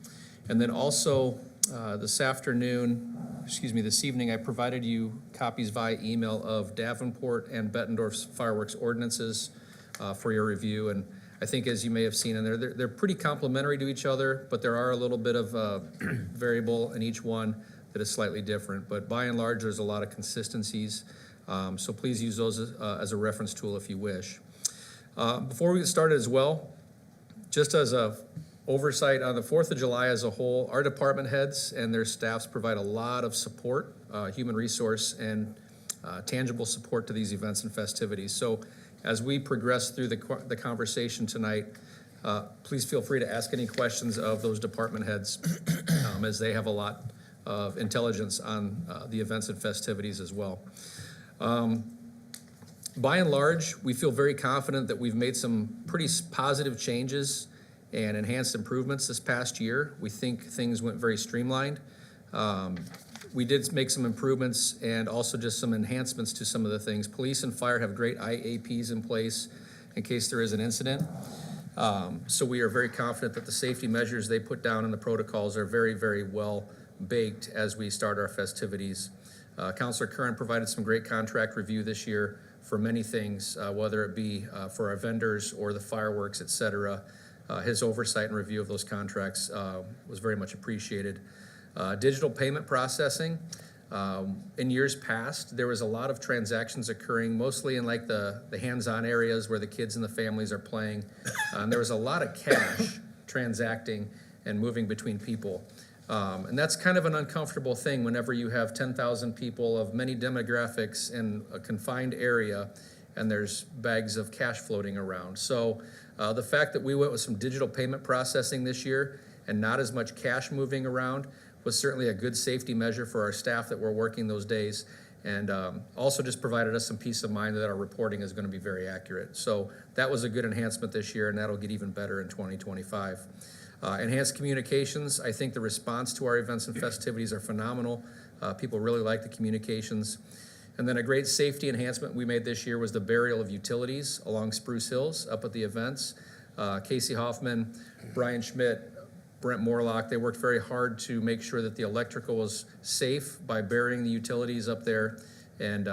And then also this evening, I provided you copies via email of Davenport and Bettendorf's fireworks ordinances for your review. And I think as you may have seen in there, they're pretty complementary to each other, but there are a little bit of variable in each one that is slightly different. But by and large, there's a lot of consistencies. So please use those as a reference tool if you wish. Before we get started as well, just as a oversight on the 4th of July as a whole, our department heads and their staffs provide a lot of support, human resource and tangible support to these events and festivities. So as we progress through the conversation tonight, please feel free to ask any questions of those department heads as they have a lot of intelligence on the events and festivities as well. By and large, we feel very confident that we've made some pretty positive changes and enhanced improvements this past year. We think things went very streamlined. We did make some improvements and also just some enhancements to some of the things. Police and fire have great IAPs in place in case there is an incident. So we are very confident that the safety measures they put down in the protocols are very, very well baked as we start our festivities. Councilor Curran provided some great contract review this year for many things, whether it be for our vendors or the fireworks, et cetera. His oversight and review of those contracts was very much appreciated. Digital payment processing. In years past, there was a lot of transactions occurring, mostly in like the hands-on areas where the kids and the families are playing. And there was a lot of cash transacting and moving between people. And that's kind of an uncomfortable thing whenever you have 10,000 people of many demographics in a confined area and there's bags of cash floating around. So the fact that we went with some digital payment processing this year and not as much cash moving around was certainly a good safety measure for our staff that were working those days, and also just provided us some peace of mind that our reporting is going to be very accurate. So that was a good enhancement this year, and that'll get even better in 2025. Enhanced communications. I think the response to our events and festivities are phenomenal. People really like the communications. And then a great safety enhancement we made this year was the burial of utilities along Spruce Hills up at the events. Casey Hoffman, Brian Schmidt, Brent Morlock, they worked very hard to make sure that the electrical was safe by burying the utilities up there. And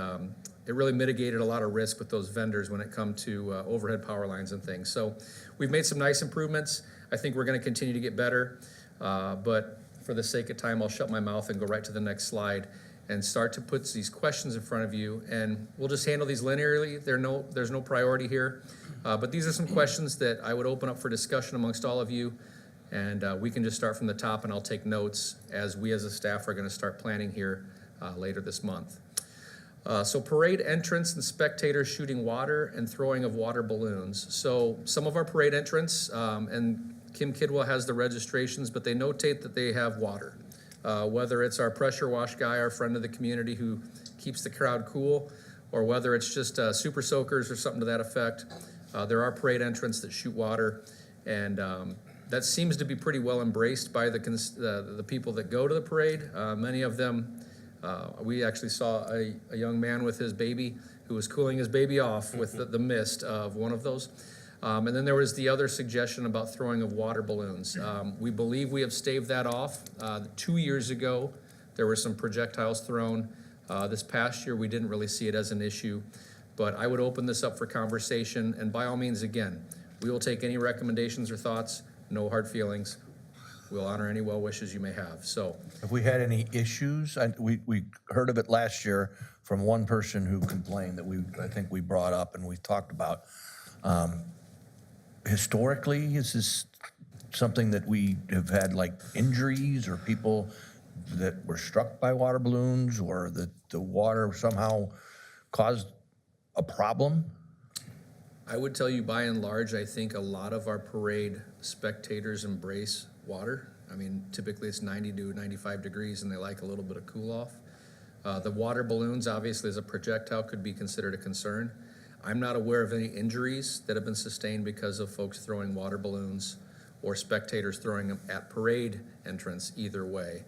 it really mitigated a lot of risk with those vendors when it comes to overhead power lines and things. So we've made some nice improvements. I think we're going to continue to get better. But for the sake of time, I'll shut my mouth and go right to the next slide. and start to put these questions in front of you, and we'll just handle these linearly. There's no priority here. But these are some questions that I would open up for discussion amongst all of you, and we can just start from the top, and I'll take notes as we as a staff are gonna start planning here later this month. So parade entrance and spectators shooting water and throwing of water balloons. So some of our parade entrance, and Kim Kidwell has the registrations, but they notate that they have water. Whether it's our pressure wash guy, our friend of the community who keeps the crowd cool, or whether it's just super soakers or something to that effect, there are parade entrants that shoot water, and that seems to be pretty well embraced by the people that go to the parade. Many of them, we actually saw a young man with his baby who was cooling his baby off with the mist of one of those. And then there was the other suggestion about throwing of water balloons. We believe we have staved that off. 2 years ago, there were some projectiles thrown. This past year, we didn't really see it as an issue. But I would open this up for conversation, and by all means, again, we will take any recommendations or thoughts, no hard feelings. We'll honor any well wishes you may have, so. Have we had any issues? We heard of it last year from one person who complained that I think we brought up and we talked about. Historically, is this something that we have had like injuries or people that were struck by water balloons, or that the water somehow caused a problem? I would tell you, by and large, I think a lot of our parade spectators embrace water. I mean, typically it's 90 to 95 degrees and they like a little bit of cool off. The water balloons, obviously, as a projectile, could be considered a concern. I'm not aware of any injuries that have been sustained because of folks throwing water balloons or spectators throwing them at parade entrance, either way.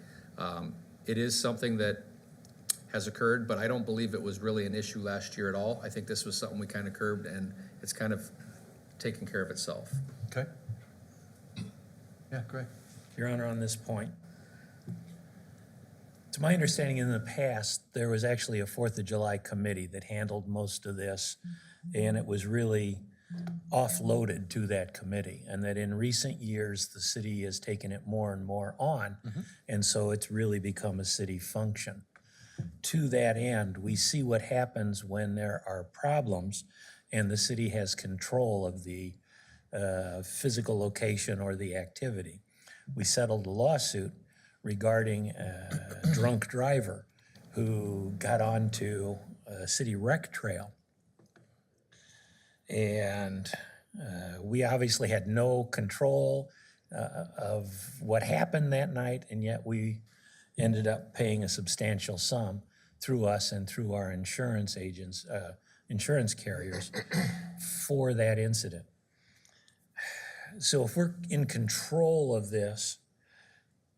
It is something that has occurred, but I don't believe it was really an issue last year at all. I think this was something we kind of curbed, and it's kind of taken care of itself. Okay. Yeah, great. Your Honor, on this point, to my understanding, in the past, there was actually a 4th of July committee that handled most of this, and it was really offloaded to that committee, and that in recent years, the city has taken it more and more on, and so it's really become a city function. To that end, we see what happens when there are problems and the city has control of the physical location or the activity. We settled a lawsuit regarding a drunk driver who got onto a city rec trail. And we obviously had no control of what happened that night, and yet we ended up paying a substantial sum through us and through our insurance agents, insurance carriers, for that incident. So if we're in control of this,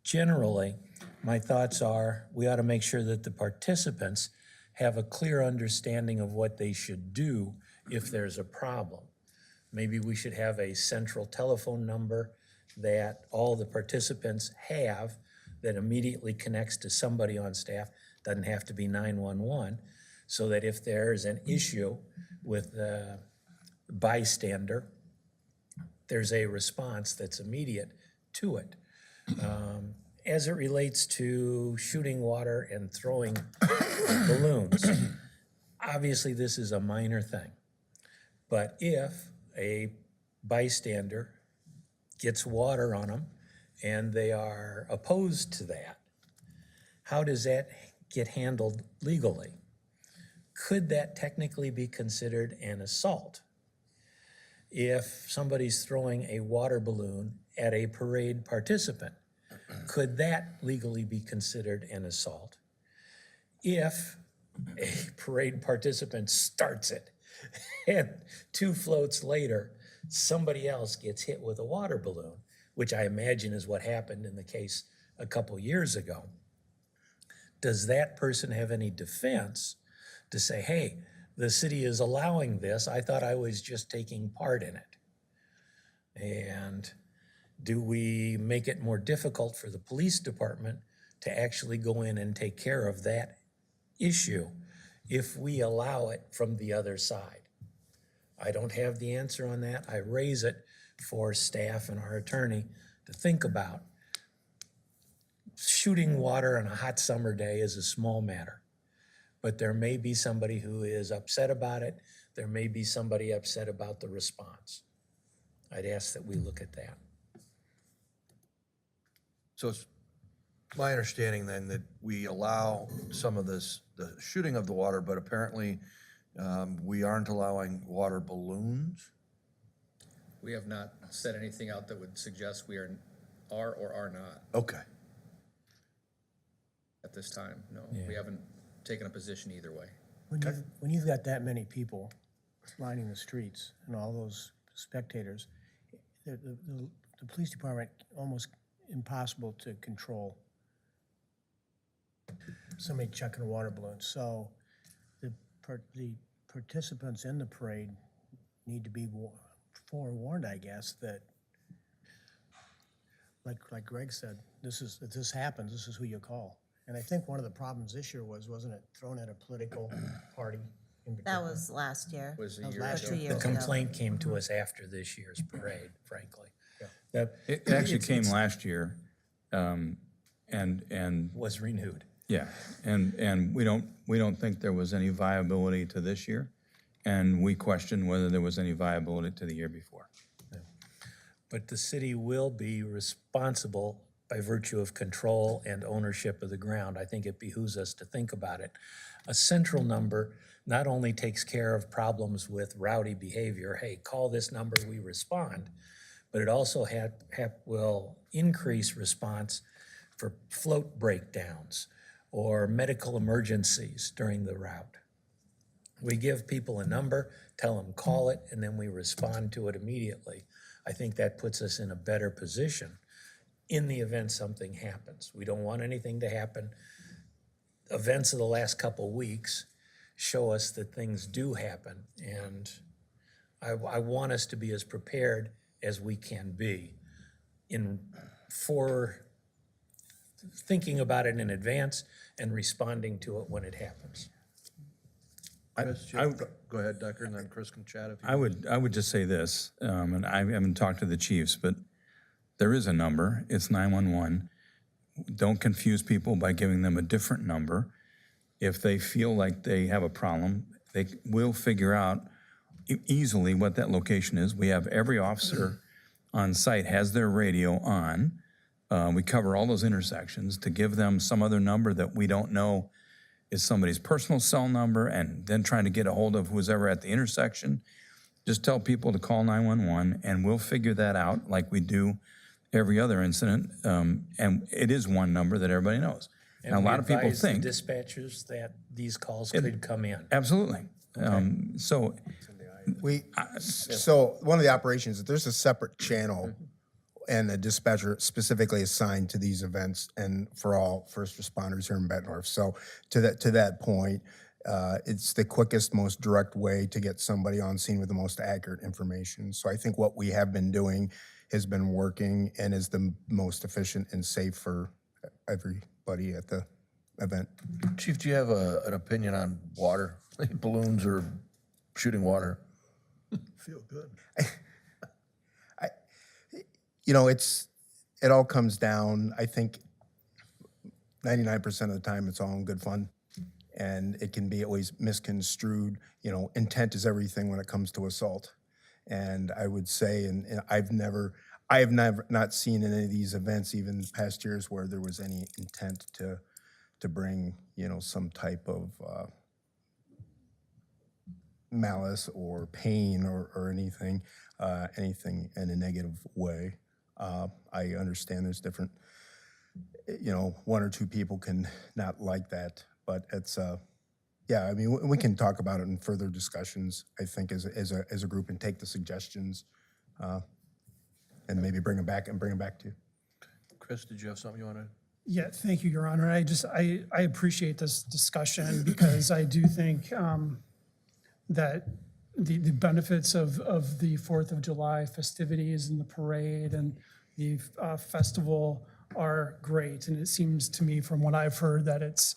generally, my thoughts are we ought to make sure that the participants have a clear understanding of what they should do if there's a problem. Maybe we should have a central telephone number that all the participants have that immediately connects to somebody on staff, doesn't have to be 911, so that if there's an issue with the bystander, there's a response that's immediate to it. As it relates to shooting water and throwing balloons, obviously this is a minor thing. But if a bystander gets water on them and they are opposed to that, how does that get handled legally? Could that technically be considered an assault? If somebody's throwing a water balloon at a parade participant, could that legally be considered an assault? If a parade participant starts it and 2 floats later, somebody else gets hit with a water balloon, which I imagine is what happened in the case a couple years ago, does that person have any defense to say, hey, the city is allowing this, I thought I was just taking part in it? And do we make it more difficult for the police department to actually go in and take care of that issue if we allow it from the other side? I don't have the answer on that. I raise it for staff and our attorney to think about. shooting water on a hot summer day is a small matter. But there may be somebody who is upset about it. There may be somebody upset about the response. I'd ask that we look at that. So it's my understanding then that we allow some of this, the shooting of the water, but apparently we aren't allowing water balloons? We have not set anything out that would suggest we are or are not Okay. at this time. No, we haven't taken a position either way. When you've got that many people lining the streets and all those spectators, the police department almost impossible to control somebody chucking a water balloon. So the participants in the parade need to be forewarned, I guess, that like Greg said, if this happens, this is who you call. And I think one of the problems this year wasn't it thrown at a political party in particular? That was last year. Was a was year last ago. Two The years ago. complaint came to us after this year's parade, frankly. That It actually it's- came it's- last year, and was renewed. yeah, and we don't think there was any viability to this year, and we question whether there was any viability to the year before. But the city will be responsible by virtue of control and ownership of the ground. I think it behooves us to think about it. A central number not only takes care of problems with rowdy behavior, hey, call this number, we respond, but it also will increase response for float breakdowns or medical emergencies during the route. We give people a number, tell them call it, and then we respond to it immediately. I think that puts us in a better position in the event something happens. We don't want anything to happen. Events of the last couple weeks show us that things do happen, and I want us to be as prepared as we can be for thinking about it in advance and responding to it when it happens. Go ahead, Decker, and then Chris can chat if you I would just say this, and I haven't talked to the chiefs, but there is a number, it's 911. Don't confuse people by giving them a different number. If they feel like they have a problem, they will figure out easily what that location is. We have every officer on site has their radio on. We cover all those intersections. To give them some other number that we don't know is somebody's personal cell number and then trying to get a hold of who's ever at the intersection, just tell people to call 911 and we'll figure that out like we do every other incident. And it is one number that everybody knows. And Now, a we lot of people advise the think, dispatchers that these calls could come in. absolutely. So So one of the operations, there's a separate channel and a dispatcher specifically assigned to these events and for all first responders here in Bettendorf. So to that point, it's the quickest, most direct way to get somebody on scene with the most accurate information. So I think what we have been doing has been working and is the most efficient and safe for everybody at the event. Chief, do you have an opinion on water, balloons or shooting water? Feel good. It all comes down, I think 99% of the time it's all in good fun. And it can be always misconstrued. Intent is everything when it comes to assault. And I would say, and I have never not seen in any of these events, even past years, where there was any intent to bring, some type of malice or pain or anything in a negative way. I understand there's different, one or two people can not like that, but it's, we can talk about it in further discussions, I think, as a group and take the suggestions and maybe bring them back to you. Chris, did you have something you want to? Yeah, thank you, Your Honor. I appreciate this discussion because I do think that the benefits of the 4th of July festivities and the parade and the festival are great. And it seems to me from what I've heard that it's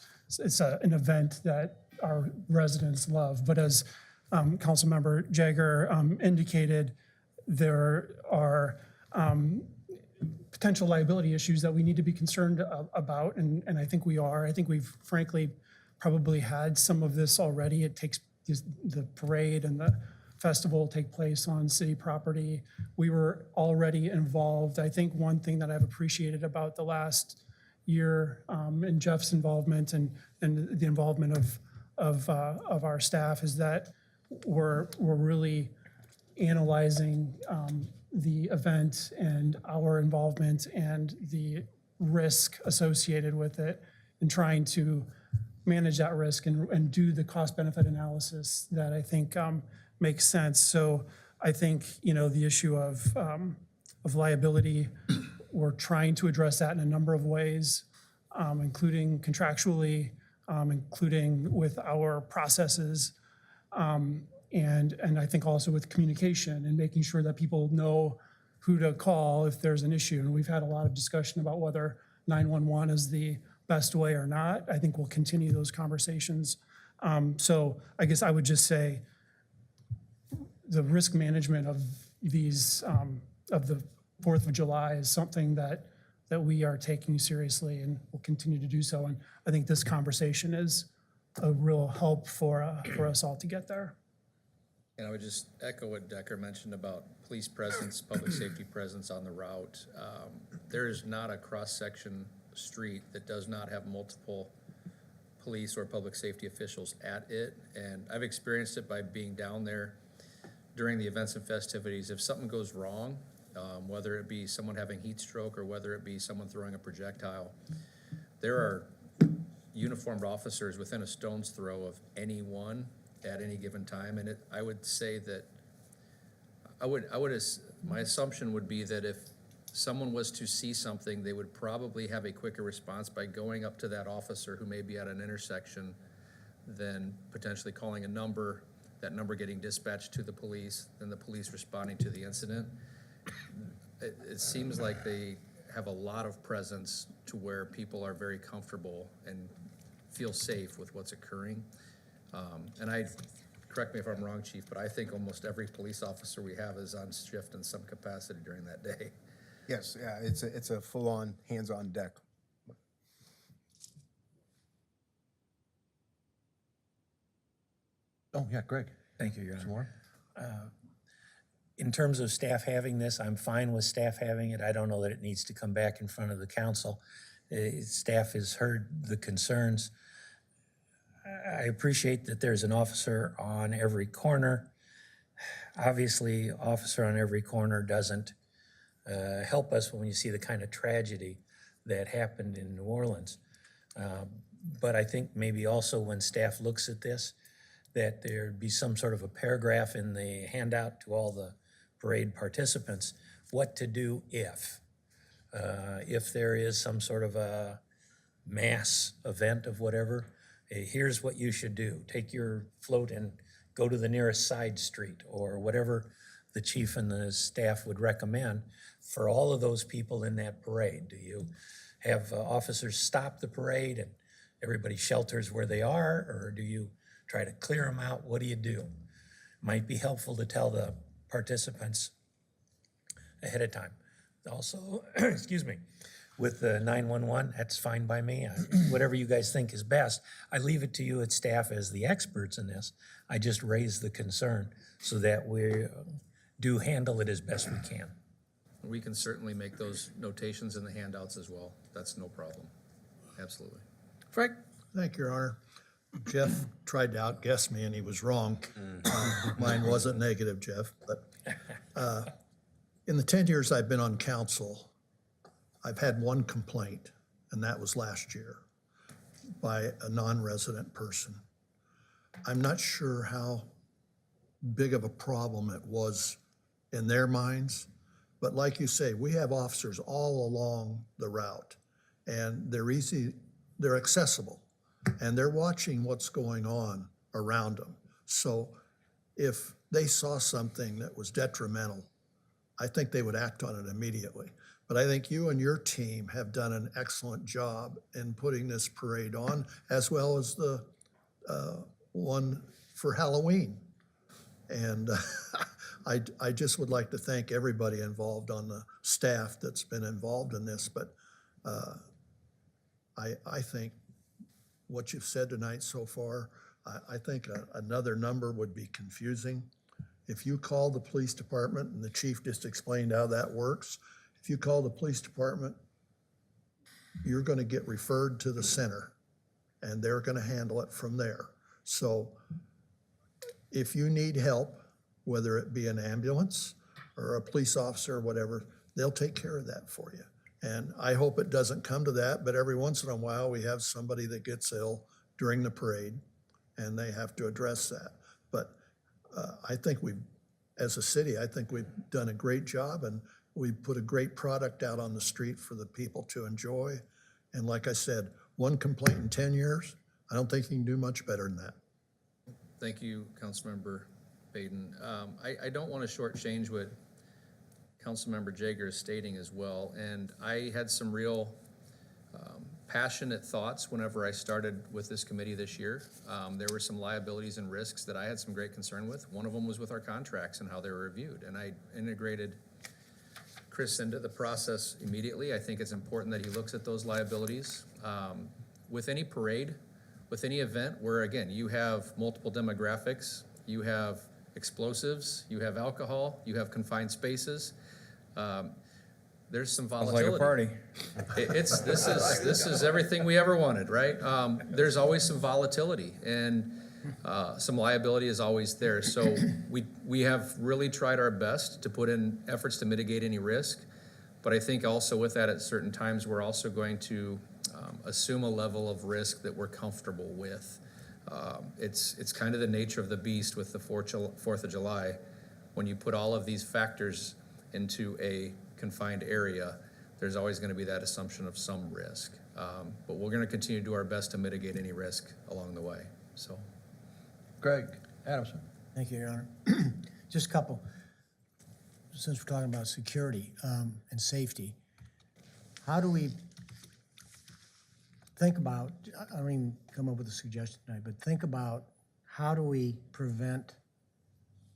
an event that our residents love. But as Councilmember Jagger indicated, there are potential liability issues that we need to be concerned about, and I think we are. I think we've frankly probably had some of this already. It takes the parade and the festival take place on city property. We were already involved. I think one thing that I've appreciated about the last year and Jeff's involvement and the involvement of our staff is that we're really analyzing the event and our involvement and the risk associated with it and trying to manage that risk and do the cost benefit analysis that I think makes sense. So I think, the issue of liability, we're trying to address that in a number of ways, including contractually, including with our processes, and I think also with communication and making sure that people know who to call if there's an issue. And we've had a lot of discussion about whether 911 is the best way or not. I think we'll continue those conversations. So I guess I would just say the risk management of these, of the 4th of July is something that we are taking seriously and will continue to do so. And I think this conversation is a real help for us all to get there. And I would just echo what Decker mentioned about police presence, public safety presence on the route. There is not a cross-section street that does not have multiple police or public safety officials at it. And I've experienced it by being down there during the events and festivities. If something goes wrong, whether it be someone having heat stroke or whether it be someone throwing a projectile, there are uniformed officers within a stone's throw of anyone at any given time. And I would say that my assumption would be that if someone was to see something, they would probably have a quicker response by going up to that officer who may be at an intersection than potentially calling a number, that number getting dispatched to the police, then the police responding to the incident. It seems like they have a lot of presence to where people are very comfortable and feel safe with what's occurring. And correct me if I'm wrong, Chief, but I think almost every police officer we have is on shift in some capacity during that day. Yes, yeah, it's a full-on, hands-on deck. Oh, yeah, Greg. Thank you, Your Some Honor. more? In terms of staff having this, I'm fine with staff having it. I don't know that it needs to come back in front of the council. Staff has heard the concerns. I appreciate that there's an officer on every corner. Obviously, officer on every corner doesn't help us when you see the kind of tragedy that happened in New Orleans. But I think maybe also when staff looks at this, that there'd be some sort of a paragraph in the handout to all the parade participants, what to do if there is some sort of a mass event of whatever. Here's what you should do. Take your float and go to the nearest side street or whatever the chief and the staff would recommend for all of those people in that parade. Do you have officers stop the parade and everybody shelters where they are, or do you try to clear them out? What do you do? Might be helpful to tell the participants ahead of time. Also, excuse me, with the 911, that's fine by me. Whatever you guys think is best. I leave it to you at staff as the experts in this. I just raise the concern so that we do handle it as best we can. We can certainly make those notations in the handouts as well. That's no problem. Absolutely. Frank? Thank you, Your Honor. Jeff tried to outguess me and he was wrong. Mine wasn't negative, Jeff, but in the 10 years I've been on council, I've had one complaint, and that was last year by a non-resident person. I'm not sure how big of a problem it was in their minds, but like you say, we have officers all along the route, and they're accessible, and they're watching what's going on around them. So if they saw something that was detrimental, I think they would act on it immediately. But I think you and your team have done an excellent job in putting this parade on, as well as the one for Halloween. And I just would like to thank everybody involved on the staff that's been involved in this, but I think what you've said tonight so far, I think another number would be confusing. If you call the police department, and the chief just explained how that works, if you call the police department, you're gonna get referred to the center, and they're gonna handle it from there. So if you need help, whether it be an ambulance or a police officer or whatever, they'll take care of that for you. And I hope it doesn't come to that, but every once in a while, we have somebody that gets ill during the parade, and they have to address that. But I think as a city, I think we've done a great job, and we put a great product out on the street for the people to enjoy. And like I said, one complaint in 10 years, I don't think you can do much better than that. Thank you, Councilmember Baden. I don't want to shortchange what Councilmember Jager is stating as well, and I had some real passionate thoughts whenever I started with this committee this year. There were some liabilities and risks that I had some great concern with. One of them was with our contracts and how they were reviewed, and I integrated Chris into the process immediately. I think it's important that he looks at those liabilities. With any parade, with any event where, again, you have multiple demographics, you have explosives, you have alcohol, you have confined spaces, there's some Sounds volatility. like a party. This is everything we ever wanted, right? There's always some volatility, and some liability is always there. So we have really tried our best to put in efforts to mitigate any risk, but I think also with that, at certain times, we're also going to assume a level of risk that we're comfortable with. It's kind of the nature of the beast with the 4th of July. When you put all of these factors into a confined area, there's always going to be that assumption of some risk. But we're going to continue to do our best to mitigate any risk along the way, so. Greg Adamson. Thank you, Your Honor. Just a couple. Since we're talking about security and safety, how do we think about, I don't even come up with a suggestion tonight, but think about how do we prevent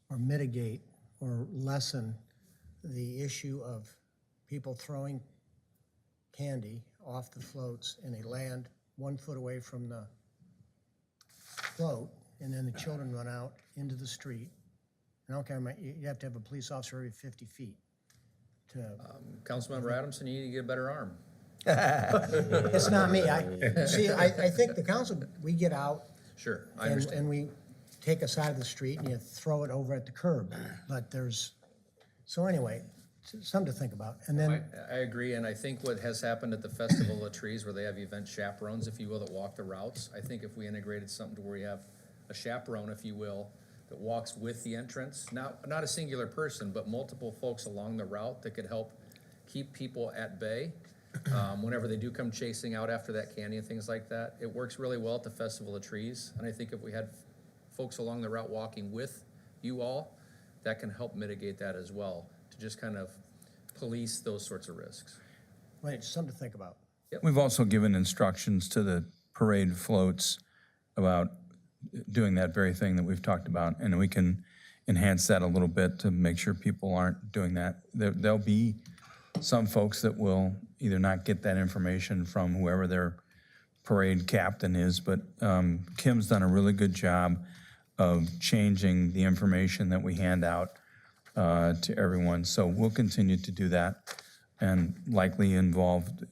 or mitigate or lessen the issue of people throwing candy off the floats and they land 1 foot away from the float, and then the children run out into the street. And I don't care, you have to have a police officer every 50 feet to. Councilmember Adamson, you need to get a better arm. It's not me. I think the council, we get out. Sure, I understand. And we take a side of the street and you throw it over at the curb. But so anyway, something to think about. And then. I agree, and I think what has happened at the Festival of Trees, where they have event chaperones, if you will, that walk the routes, I think if we integrated something to where you have a chaperone, if you will, that walks with the entrance, not a singular person, but multiple folks along the route that could help keep people at bay whenever they do come chasing out after that candy and things like that. It works really well at the Festival of Trees, and I think if we had folks along the route walking with you all, that can help mitigate that as well, to just kind of police those sorts of risks. Wait, something to think about. We've also given instructions to the parade floats about doing that very thing that we've talked about, and we can enhance that a little bit to make sure people aren't doing that. There'll be some folks that will either not get that information from whoever their parade captain is, but Kim's done a really good job of changing the information that we hand out to everyone. So we'll continue to do that, and likely involved,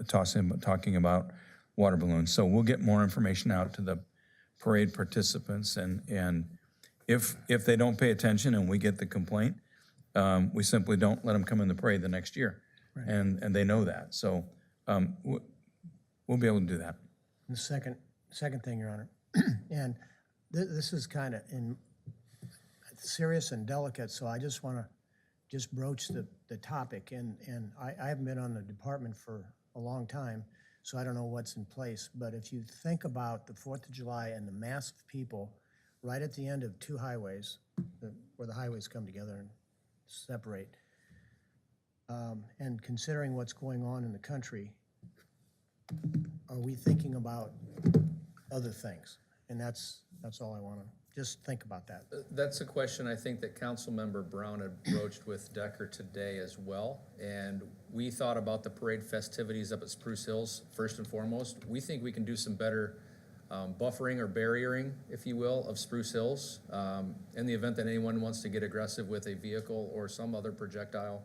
talking about water balloons. So we'll get more information out to the parade participants, and if they don't pay attention and we get the complaint, we simply don't let them come in the parade the next year. Right. And they know that. So we'll be able to do that. The second thing, Your Honor, and this is kind of serious and delicate, so I just want to just broach the topic. And I haven't been on the department for a long time, so I don't know what's in place. But if you think about the 4th of July and the mass of people right at the end of two highways, where the highways come together and separate, and considering what's going on in the country, are we thinking about other things? And that's all I want to Just think about that. That's a question I think that Councilmember Brown had broached with Decker today as well. And we thought about the parade festivities up at Spruce Hills, first and foremost. We think we can do some better buffering or barriering, if you will, of Spruce Hills in the event that anyone wants to get aggressive with a vehicle or some other projectile.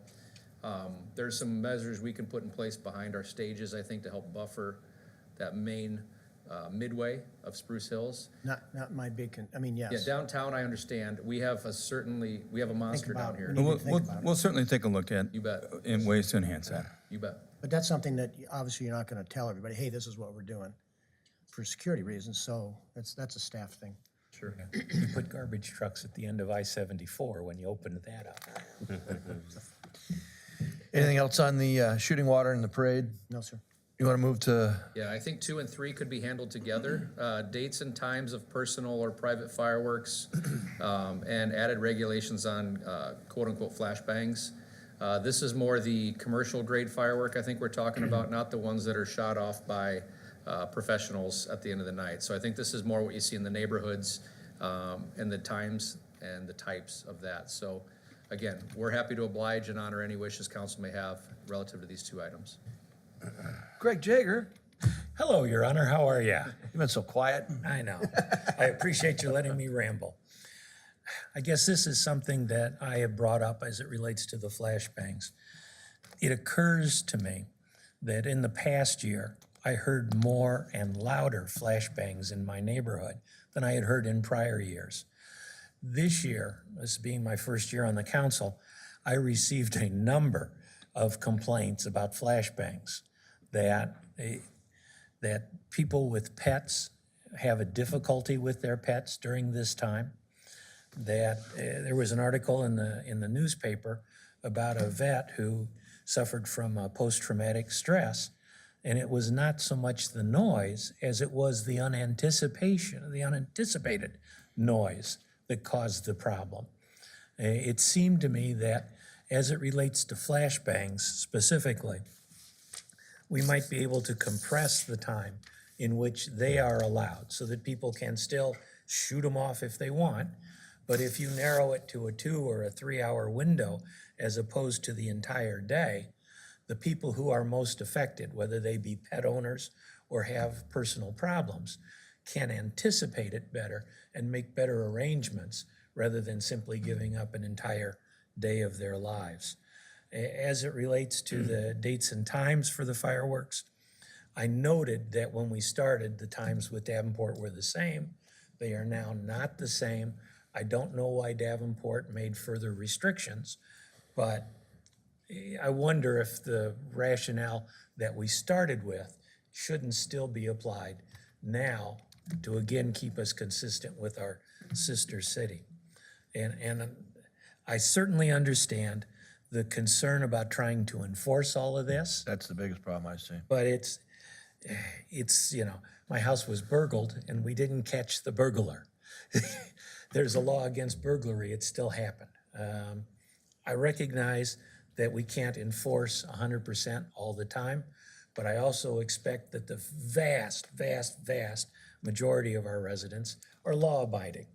There's some measures we can put in place behind our stages, I think, to help buffer that main midway of Spruce Hills. Not my big, I mean, yes. Yeah, downtown, I understand. We have a monster down here. we need to think We'll about it. we'll certainly take a look at You bet. in ways to enhance that. You bet. But that's something that obviously you're not gonna tell everybody, hey, this is what we're doing for security reasons, so that's a staff thing. Sure. You put garbage trucks at the end of I-74 when you opened that up. Anything else on the shooting water and the parade? No, sir. You want to move to, Yeah, I think 2 and 3 could be handled together. Dates and times of personal or private fireworks, and added regulations on quote-unquote flashbangs. This is more the commercial grade firework I think we're talking about, not the ones that are shot off by professionals at the end of the night. So I think this is more what you see in the neighborhoods, and the times and the types of that. So again, we're happy to oblige and honor any wishes council may have relative to these 2 items. Greg Jager? Hello, Your Honor, how are you? You've been so quiet. I know. I appreciate you letting me ramble. I guess this is something that I have brought up as it relates to the flashbangs. It occurs to me that in the past year, I heard more and louder flashbangs in my neighborhood than I had heard in prior years. This year, this being my first year on the council, I received a number of complaints about flashbangs, that people with pets have a difficulty with their pets during this time, that there was an article in the newspaper about a vet who suffered from post-traumatic stress, and it was not so much the noise as it was the unanticipated noise that caused the problem. It seemed to me that as it relates to flashbangs specifically, we might be able to compress the time in which they are allowed so that people can still shoot them off if they want. But if you narrow it to a 2 or a 3 hour window as opposed to the entire day, the people who are most affected, whether they be pet owners or have personal problems, can anticipate it better and make better arrangements rather than simply giving up an entire day of their lives. As it relates to the dates and times for the fireworks, I noted that when we started, the times with Davenport were the same. They are now not the same. I don't know why Davenport made further restrictions, but I wonder if the rationale that we started with shouldn't still be applied now to again keep us consistent with our sister city. And I certainly understand the concern about trying to enforce all of this, That's the biggest problem I see. but it's, my house was burgled and we didn't catch the burglar. There's a law against burglary, it still happened. I recognize that we can't enforce 100% all the time, but I also expect that the vast, vast, vast majority of our residents are law-abiding.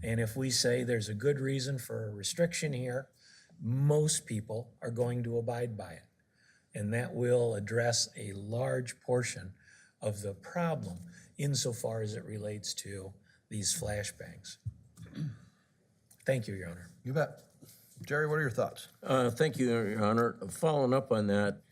And if we say there's a good reason for a restriction here, most people are going to abide by it. And that will address a large portion of the problem insofar as it relates to these flashbangs. Thank you, Your Honor. You bet. Jerry, what are your thoughts? Thank you, Your Honor. Following up on that,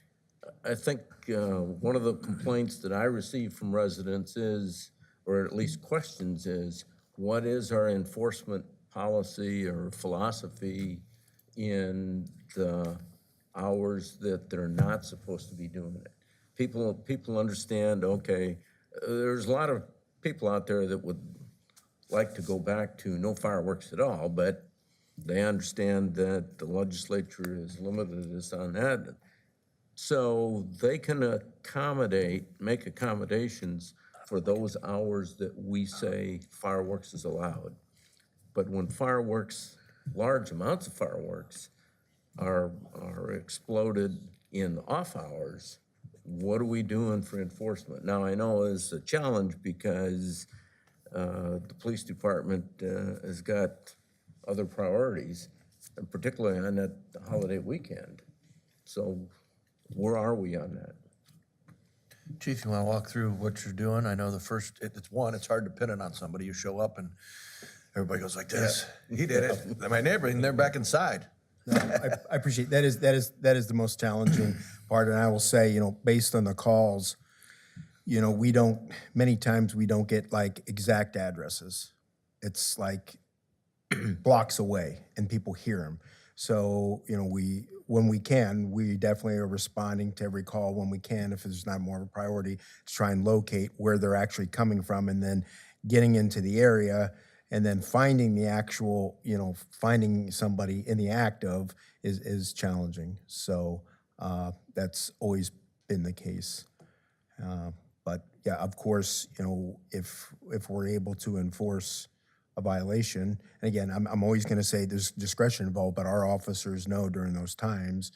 I think one of the complaints that I receive from residents is, or at least questions is, what is our enforcement policy or philosophy in the hours that they're not supposed to be doing it? People understand, okay, there's a lot of people out there that would like to go back to no fireworks at all, but they understand that the legislature has limited us on that. So they can make accommodations for those hours that we say fireworks is allowed. But when fireworks, large amounts of fireworks are exploded in off hours, what are we doing for enforcement? Now, I know it's a challenge because The police department has got other priorities, and particularly on that holiday weekend. So where are we on that? Chief, you want to walk through what you're doing? I know it's hard to pin it on somebody. You show up and everybody goes like this. He did it. My neighbor, and they're back inside. No, I appreciate, that is the most challenging part, and I will say, based on the calls, many times we don't get like exact addresses. It's like blocks away and people hear them. So, when we can, we definitely are responding to every call when we can, if it's not more of a priority, to try and locate where they're actually coming from, and then getting into the area, and then finding the actual, finding somebody in the act of is challenging. So that's always been the case. But yeah, of course, if we're able to enforce a violation, and again, I'm always going to say there's discretion involved, but our officers know during those times,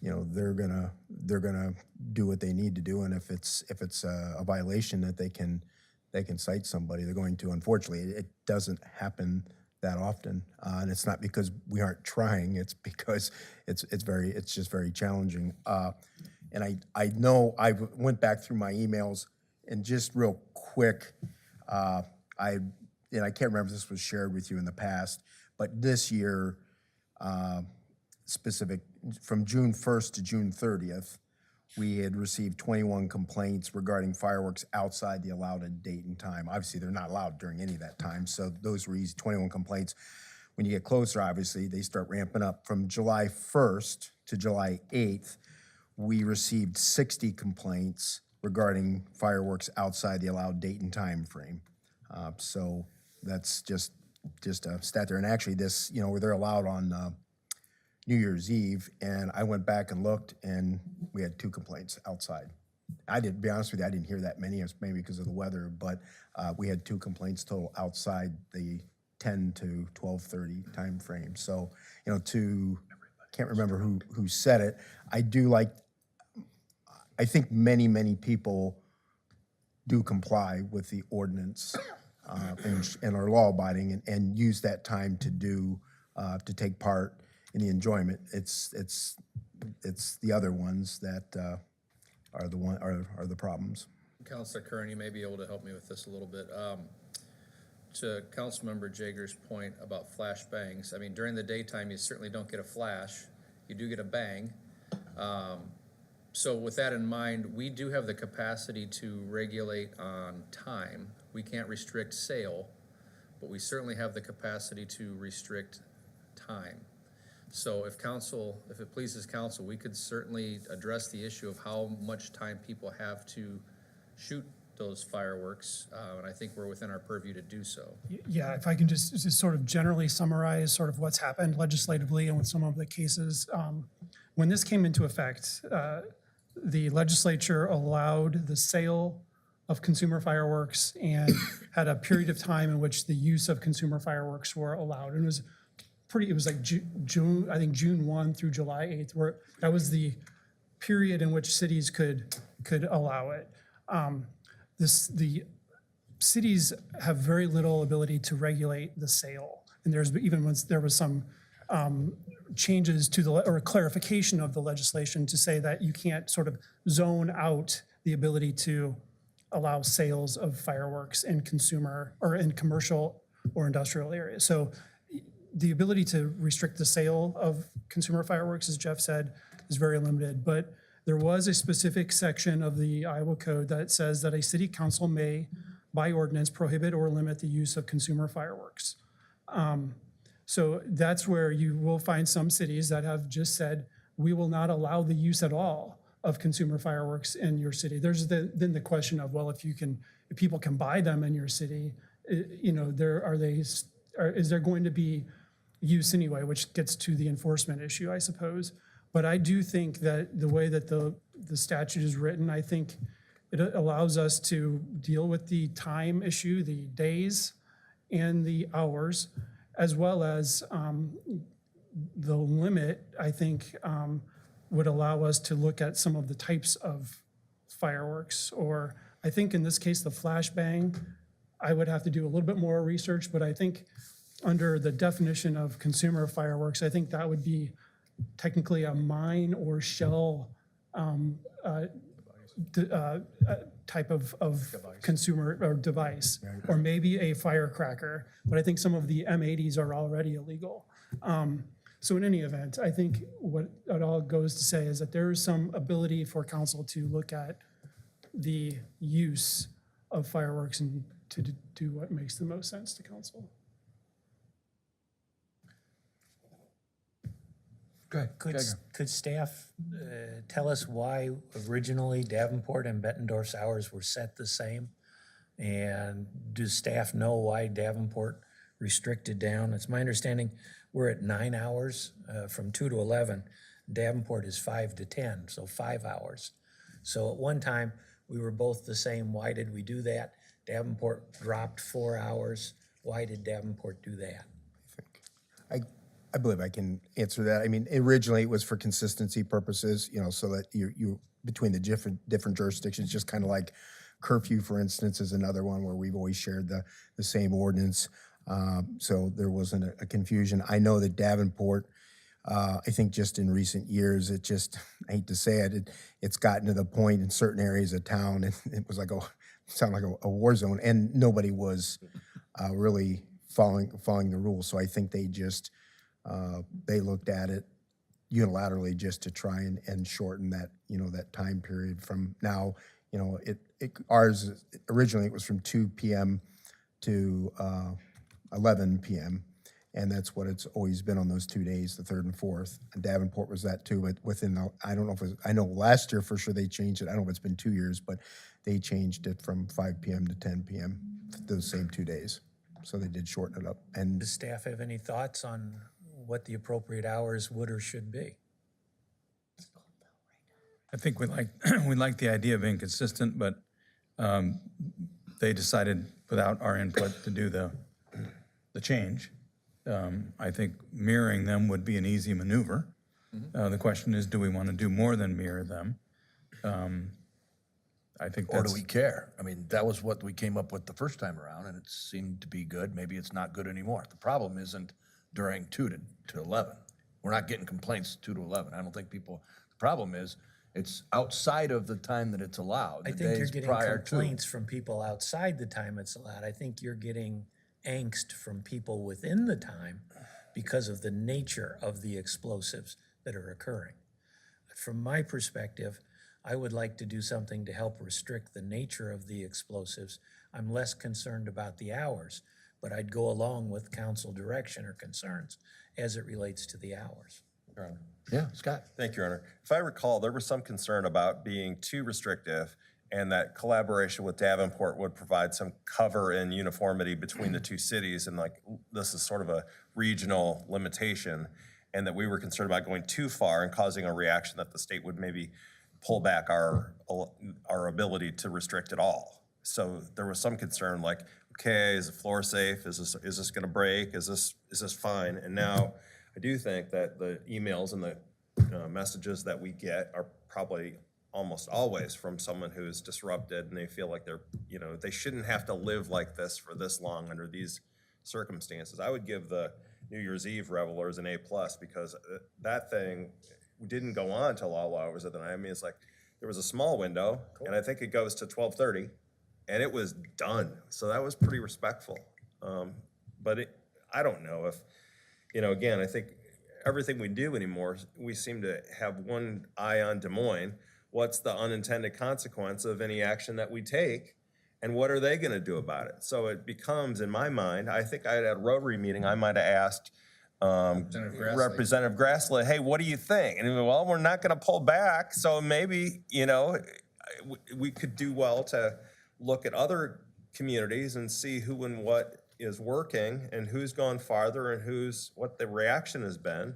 they're gonna do what they need to do, and if it's a violation that they can cite somebody, they're going to. Unfortunately, it doesn't happen that often, and it's not because we aren't trying. It's because it's just very challenging. And I know I went back through my emails, and just real quick, I can't remember if this was shared with you in the past, but this year, specific from June 1st to June 30th, we had received 21 complaints regarding fireworks outside the allowed date and time. Obviously, they're not allowed during any of that time, so those were easy, 21 complaints. When you get closer, obviously, they start ramping up. From July 1st to July 8th, we received 60 complaints regarding fireworks outside the allowed date and time frame. So that's just a stat there. And actually this, they're allowed on New Year's Eve, and I went back and looked, and we had 2 complaints outside. To be honest with you, I didn't hear that many. It was maybe because of the weather, but we had 2 complaints total outside the 10 to 12:30 time frame. So, can't remember who said it. I think many people do comply with the ordinance and are law abiding and use that time to take part in the enjoyment. It's the other ones that are the problems. Councilor Curran, you may be able to help me with this a little bit. To Councilmember Jager's point about flash bangs, I mean, during the daytime, you certainly don't get a flash. You do get a bang. So with that in mind, we do have the capacity to regulate on time. We can't restrict sale, but we certainly have the capacity to restrict time. So if it pleases council, we could certainly address the issue of how much time people have to shoot those fireworks, and I think we're within our purview to do so. Yeah, if I can just sort of generally summarize sort of what's happened legislatively and with some of the cases. When this came into effect, the legislature allowed the sale of consumer fireworks and had a period of time in which the use of consumer fireworks were allowed. And it was like June, I think June 1 through July 8th, where that was the period in which cities could allow it. The cities have very little ability to regulate the sale. And there was some changes to or clarification of the legislation to say that you can't sort of zone out the ability to allow sales of fireworks in consumer or in commercial or industrial areas. So the ability to restrict the sale of consumer fireworks, as Jeff said, is very limited. But there was a specific section of the Iowa Code that says that a city council may, by ordinance, prohibit or limit the use of consumer fireworks. So that's where you will find some cities that have just said, we will not allow the use at all of consumer fireworks in your city. There's then the question of, well, if people can buy them in your city, is there going to be use anyway, which gets to the enforcement issue, I suppose. But I do think that the way that the statute is written, I think it allows us to deal with the time issue, the days and the hours, as well as the limit, I think, would allow us to look at some of the types of fireworks. Or I think in this case, the flashbang I would have to do a little bit more research, but I think under the definition of consumer fireworks, I think that would be technically a mine or shell type of consumer or device, or maybe a firecracker. But I think some of the M80s are already illegal. So in any event, I think what it all goes to say is that there is some ability for council to look at the use of fireworks and to do what makes the most sense to council. Could staff tell us why originally Davenport and Bettendorf's hours were set the same? And does staff know why Davenport restricted down? It's my understanding we're at 9 hours from 2 to 11. Davenport is 5 to 10, so 5 hours. So at one time, we were both the same. Why did we do that? Davenport dropped 4 hours. Why did Davenport do that? I believe I can answer that. I mean, originally it was for consistency purposes, so that you between the different jurisdictions, just kind of like curfew, for instance, is another one where we've always shared the same ordinance. So there wasn't a confusion. I know that Davenport, I think just in recent years, I hate to say it, it's gotten to the point in certain areas of town, and it was like sounded like a war zone, and nobody was really following the rules. So I think they just they looked at it unilaterally just to try and shorten that, that time period from now. Ours originally it was from 2 p.m. to 11 p.m. And that's what it's always been on those 2 days, the 3rd and 4th. And Davenport was that too, but I don't know I know last year for sure they changed it. I don't know if it's been 2 years, but they changed it from 5 p.m. to 10 p.m. those same 2 days. So they did shorten it up. And Does staff have any thoughts on what the appropriate hours would or should be? I think we like the idea of being consistent, but they decided without our input to do the change. I think mirroring them would be an easy maneuver. The question is, do we want to do more than mirror them? I think Or that's... do we care? I mean, that was what we came up with the first time around, and it seemed to be good. Maybe it's not good anymore. The problem isn't during 2 to 11. We're not getting complaints 2 to 11. I don't think people, the problem is it's outside of the time that it's allowed. I think you're getting complaints from people outside the time it's allowed. I think you're getting angst from people within the time because of the nature of the explosives that are occurring. From my perspective, I would like to do something to help restrict the nature of the explosives. I'm less concerned about the hours, but I'd go along with council direction or concerns as it relates to the hours. Your Honor. Yeah, Scott. Thank you, Your Honor. If I recall, there was some concern about being too restrictive and that collaboration with Davenport would provide some cover and uniformity between the two cities, and like this is sort of a regional limitation, and that we were concerned about going too far and causing a reaction that the state would maybe pull back our ability to restrict it all. So there was some concern like, okay, is the floor safe? Is this going to break? Is this fine? And now I do think that the emails and the messages that we get are probably almost always from someone who is disrupted and they feel like they shouldn't have to live like this for this long under these circumstances. I would give the New Year's Eve revelers an A+ because that thing didn't go on until all hours of the night. I mean, it's like there was a small window, and I think it goes to 12:30, and it was done. So that was pretty respectful. But I don't know if, again, I think everything we do anymore, we seem to have one eye on Des Moines. What's the unintended consequence of any action that we take, and what are they going to do about it? So it becomes, in my mind, I think at a Rotary meeting, I might have asked Representative Grassley, hey, what do you think? And he went, well, we're not going to pull back, so maybe, we could do well to look at other communities and see who and what is working and who's gone farther and what the reaction has been,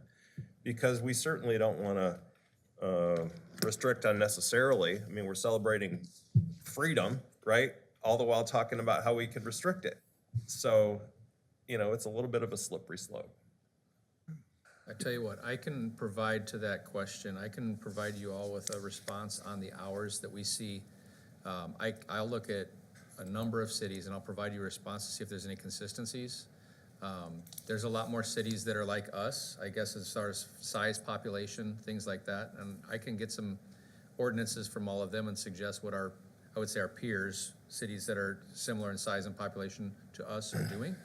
because we certainly don't want to restrict unnecessarily. I mean, we're celebrating freedom, right? All the while talking about how we could restrict it. So, it's a little bit of a slippery slope. I tell you what, I can provide to that question, I can provide you all with a response on the hours that we see. I'll look at a number of cities, and I'll provide you a response to see if there's any consistencies. There's a lot more cities that are like us, I guess, as far as size, population, things like that. And I can get some ordinances from all of them and suggest what our, I would say our peers, cities that are similar in size and population to us are doing.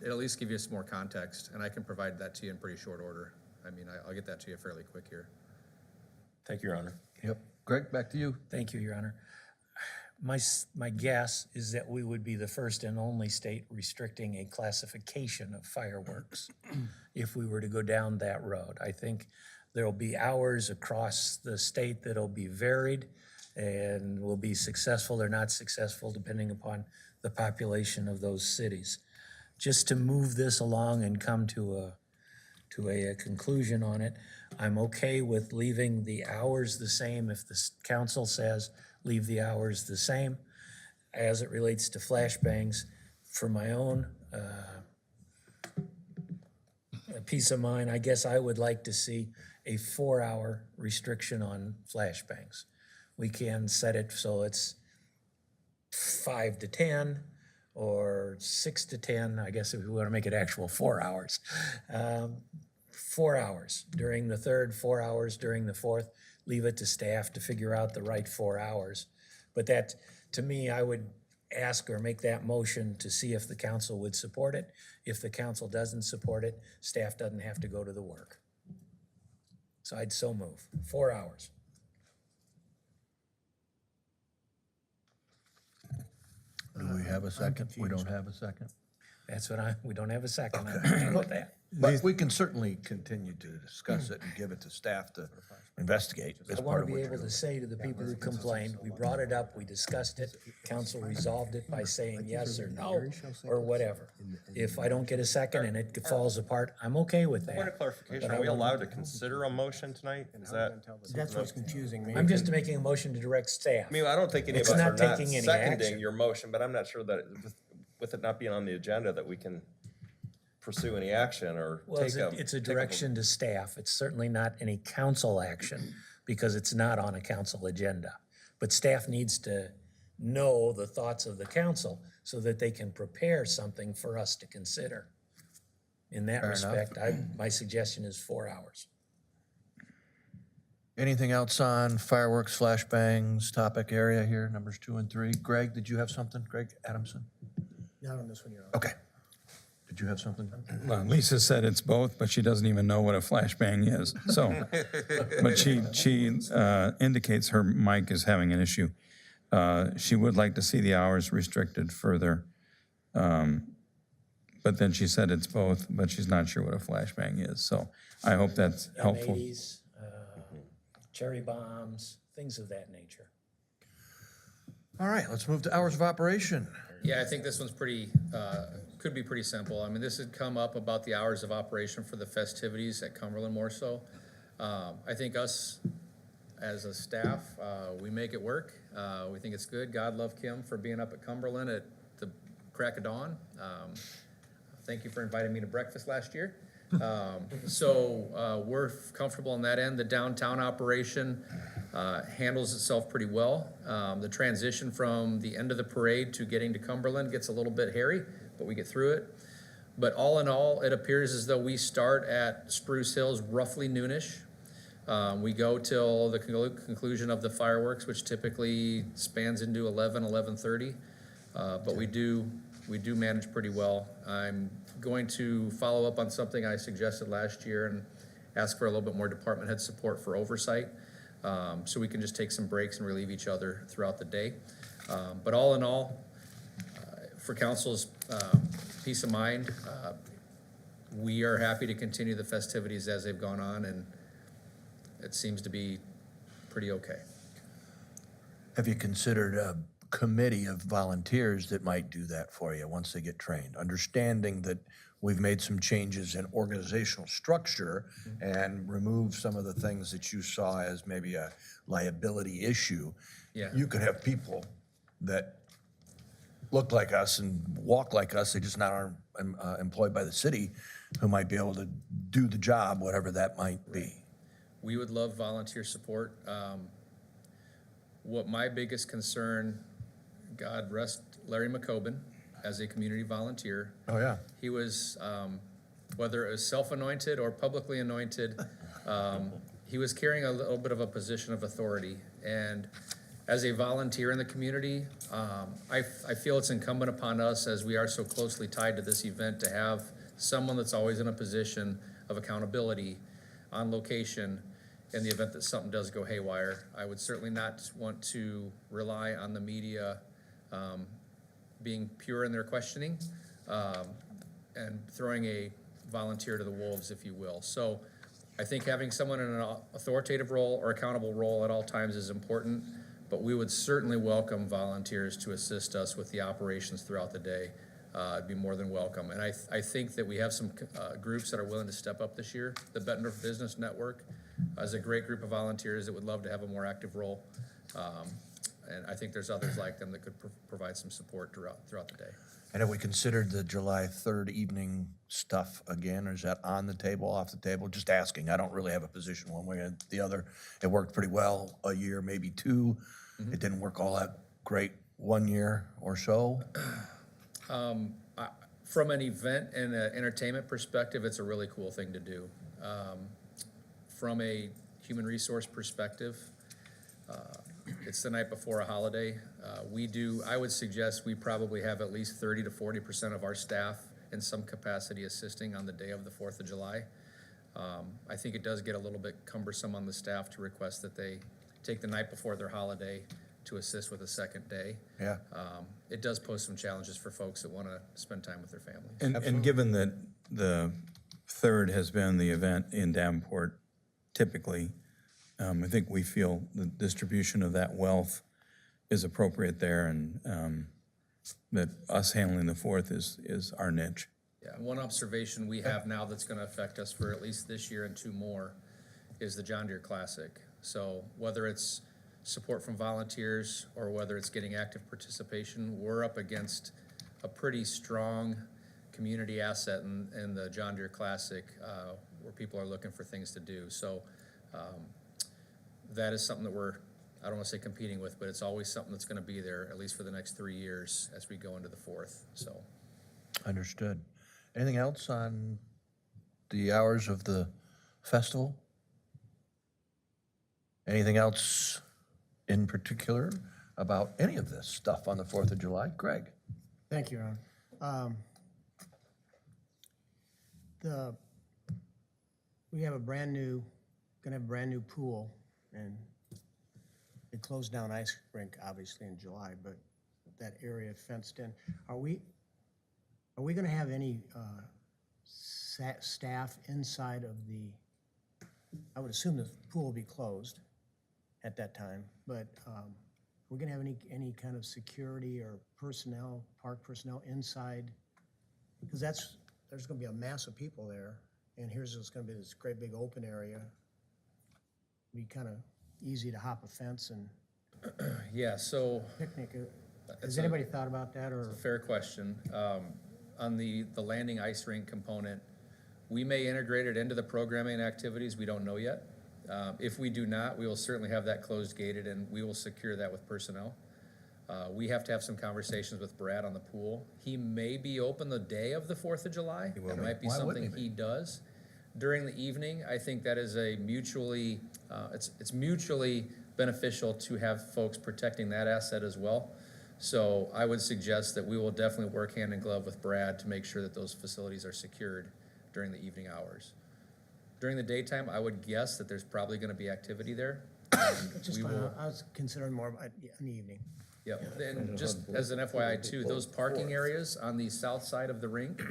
It'll at least give you some more context, and I can provide that to you in pretty short order. I mean, I'll get that to you fairly quick here. Thank you, Your Honor. Yep. Greg, back to you. Thank you, Your Honor. My guess is that we would be the first and only state restricting a classification of fireworks if we were to go down that road. I think there'll be hours across the state that'll be varied and will be successful or not successful depending upon the population of those cities. Just to move this along and come to a conclusion on it, I'm okay with leaving the hours the same if the council says leave the hours the same. As it relates to flashbangs, for my own peace of mind, I guess I would like to see a 4-hour restriction on flashbangs. We can set it so it's 5 to 10 or 6 to 10, I guess if we want to make it actual 4 hours. 4 hours during the third, 4 hours during the fourth. Leave it to staff to figure out the right 4 hours. But that, to me, I would ask or make that motion to see if the council would support it. If the council doesn't support it, staff doesn't have to go to the work. So I'd so move. 4 hours. Do we have a second? We don't have a second. That's what we don't have a second. I'm fine with that. But we can certainly continue to discuss it and give it to staff to investigate as I want part to of be what you're able to doing. say to the people who complained, we brought it up, we discussed it, council resolved it by saying yes or no, or whatever. If I don't get a second and it falls apart, I'm okay with Point of that. clarification, are we allowed to consider a motion tonight? Is that? That's what's confusing me. I'm just making a motion to direct staff. I mean, I don't think any of It's us are not not taking any seconding action. your motion, but I'm not sure that with it not being on the agenda that we can pursue any action or Well, take a. it's a direction to staff. It's certainly not any council action because it's not on a council agenda. But staff needs to know the thoughts of the council so that they can prepare something for us to consider. In that Fair enough. respect, my suggestion is 4 hours. Anything else on fireworks, flashbangs, topic area here, numbers 2 and 3? Greg, did you have something? Greg Adamson? Not on this one, Your Honor. Okay. Did you have something? Well, Lisa said it's both, but she doesn't even know what a flashbang is, so. But she indicates her mic is having an issue. She would like to see the hours restricted further. But then she said it's both, but she's not sure what a flashbang is, so I hope that's helpful. M80s, cherry bombs, things of that nature. All right, let's move to hours of operation. Yeah, I think this one's pretty, could be pretty simple. I mean, this had come up about the hours of operation for the festivities at Cumberland more so. I think us as a staff, we make it work. We think it's good. God love Kim for being up at Cumberland at the crack of dawn. Thank you for inviting me to breakfast last year. So we're comfortable on that end. The downtown operation handles itself pretty well. The transition from the end of the parade to getting to Cumberland gets a little bit hairy, but we get through it. But all in all, it appears as though we start at Spruce Hills roughly noonish. We go till the conclusion of the fireworks, which typically spans into 11:30. But we do manage pretty well. I'm going to follow up on something I suggested last year and ask for a little bit more department head support for oversight, so we can just take some breaks and relieve each other throughout the day. But all in all, for council's peace of mind, we are happy to continue the festivities as they've gone on, and it seems to be pretty okay. Have you considered a committee of volunteers that might do that for you once they get trained? Understanding that we've made some changes in organizational structure and removed some of the things that you saw as maybe a liability issue. Yeah. You could have people that look like us and walk like us, they just not are employed by the city, who might be able to do the job, whatever that might be. We would love volunteer support. What my biggest concern God rest Larry McCobin, as a community volunteer. Oh, yeah. He was, whether it was self-anointed or publicly anointed, he was carrying a little bit of a position of authority. And as a volunteer in the community, I feel it's incumbent upon us, as we are so closely tied to this event, to have someone that's always in a position of accountability on location in the event that something does go haywire. I would certainly not want to rely on the media being pure in their questioning and throwing a volunteer to the wolves, if you will. So I think having someone in an authoritative role or accountable role at all times is important, but we would certainly welcome volunteers to assist us with the operations throughout the day. It'd be more than welcome. And I think that we have some groups that are willing to step up this year. The Bettendorf Business Network is a great group of volunteers that would love to have a more active role. And I think there's others like them that could provide some support throughout the day. And have we considered the July 3rd evening stuff again, or is that on the table, off the table? Just asking. I don't really have a position one way or the other. It worked pretty well a year, maybe two. It didn't work all that great 1 year or so. From an event and an entertainment perspective, it's a really cool thing to do. From a human resource perspective, it's the night before a holiday. I would suggest we probably have at least 30 to 40% of our staff in some capacity assisting on the day of the 4th of July. I think it does get a little bit cumbersome on the staff to request that they take the night before their holiday to assist with a second day. Yeah. It does pose some challenges for folks that want to spend time with their families. And given that the 3rd has been the event in Davenport typically, I think we feel the distribution of that wealth is appropriate there, and that us handling the 4th is our niche. Yeah, one observation we have now that's going to affect us for at least this year and 2 more is the John Deere Classic. So whether it's support from volunteers or whether it's getting active participation, we're up against a pretty strong community asset in the John Deere Classic where people are looking for things to do. So that is something that I don't want to say competing with, but it's always something that's going to be there at least for the next 3 years as we go into the 4th. So, Understood. Anything else on the hours of the festival? Anything else in particular about any of this stuff on the 4th of July? Greg? Thank you, Ron. We have gonna have a brand new pool, and it closed down ice rink obviously in July, but that area fenced in. Are we gonna have any staff inside of I would assume the pool will be closed at that time, but we're gonna have any kind of security or park personnel inside? Because there's gonna be a mass of people there, and here's just gonna be this great big open area. Be kind of easy to hop a fence and yeah, so picnic. Has anybody thought about that, or? fair question. On the landing ice rink component, we may integrate it into the programming activities. We don't know yet. If we do not, we will certainly have that closed gated, and we will secure that with personnel. We have to have some conversations with Brad on the pool. He may be open the day of the 4th of July. It might be Why something wouldn't he he does. During the evening, I think that is a mutually, it's mutually beneficial to have folks protecting that asset as well. So I would suggest that we will definitely work hand in glove with Brad to make sure that those facilities are secured during the evening hours. During the daytime, I would guess that there's probably going to be activity there. Just I was considering more about in the evening. Yep, and just as an FYI too, those parking areas on the south side of the rink,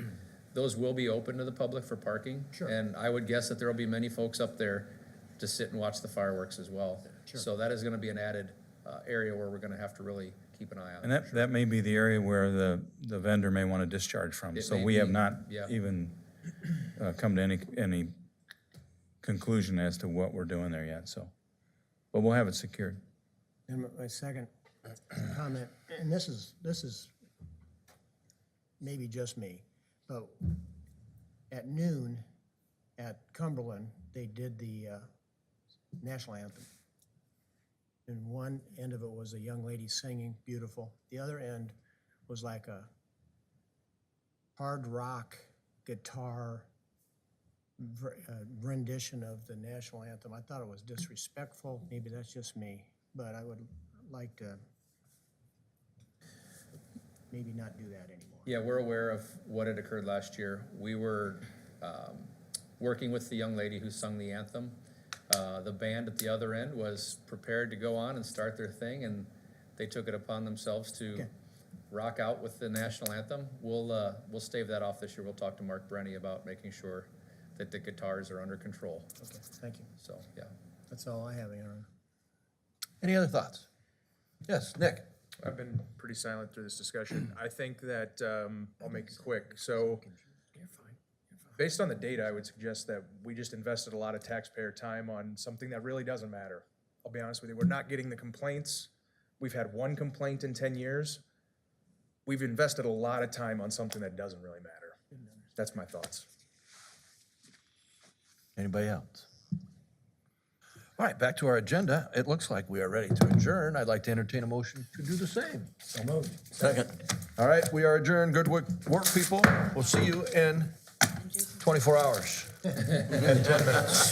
those will be open to the public for parking. Sure. And I would guess that there will be many folks up there to sit and watch the fireworks as well. Sure. So that is going to be an added area where we're going to have to really keep an eye on. And that may be the area where the vendor may want to discharge from. It So may we have be, not yeah. even come to any conclusion as to what we're doing there yet, so. But we'll have it secured. And my second comment, and this is maybe just me, but at noon at Cumberland, they did the national anthem. And one end of it was a young lady singing, beautiful. The other end was like a hard rock guitar rendition of the national anthem. I thought it was disrespectful. Maybe that's just me, but I would like to maybe not do that anymore. Yeah, we're aware of what had occurred last year. We were working with the young lady who sung the anthem. The band at the other end was prepared to go on and start their thing, and they took it upon themselves to rock out with the national anthem. We'll stave that off this year. We'll talk to Mark Brenny about making sure that the guitars are under control. Okay, thank you. So, yeah. That's all I have, Aaron. Any other thoughts? Yes, Nick? I've been pretty silent through this discussion. I think that, I'll make it quick. So, based on the data, I would suggest that we just invested a lot of taxpayer time on something that really doesn't matter. I'll be honest with you, we're not getting the complaints. We've had one complaint in 10 years. We've invested a lot of time on something that doesn't really matter. That's my thoughts. Anybody else? All right, back to our agenda. It looks like we are ready to adjourn. I'd like to entertain a motion to do the same. So moved. Second. All right, we are adjourned. Good work, people. We'll see you in 24 hours and 10 minutes.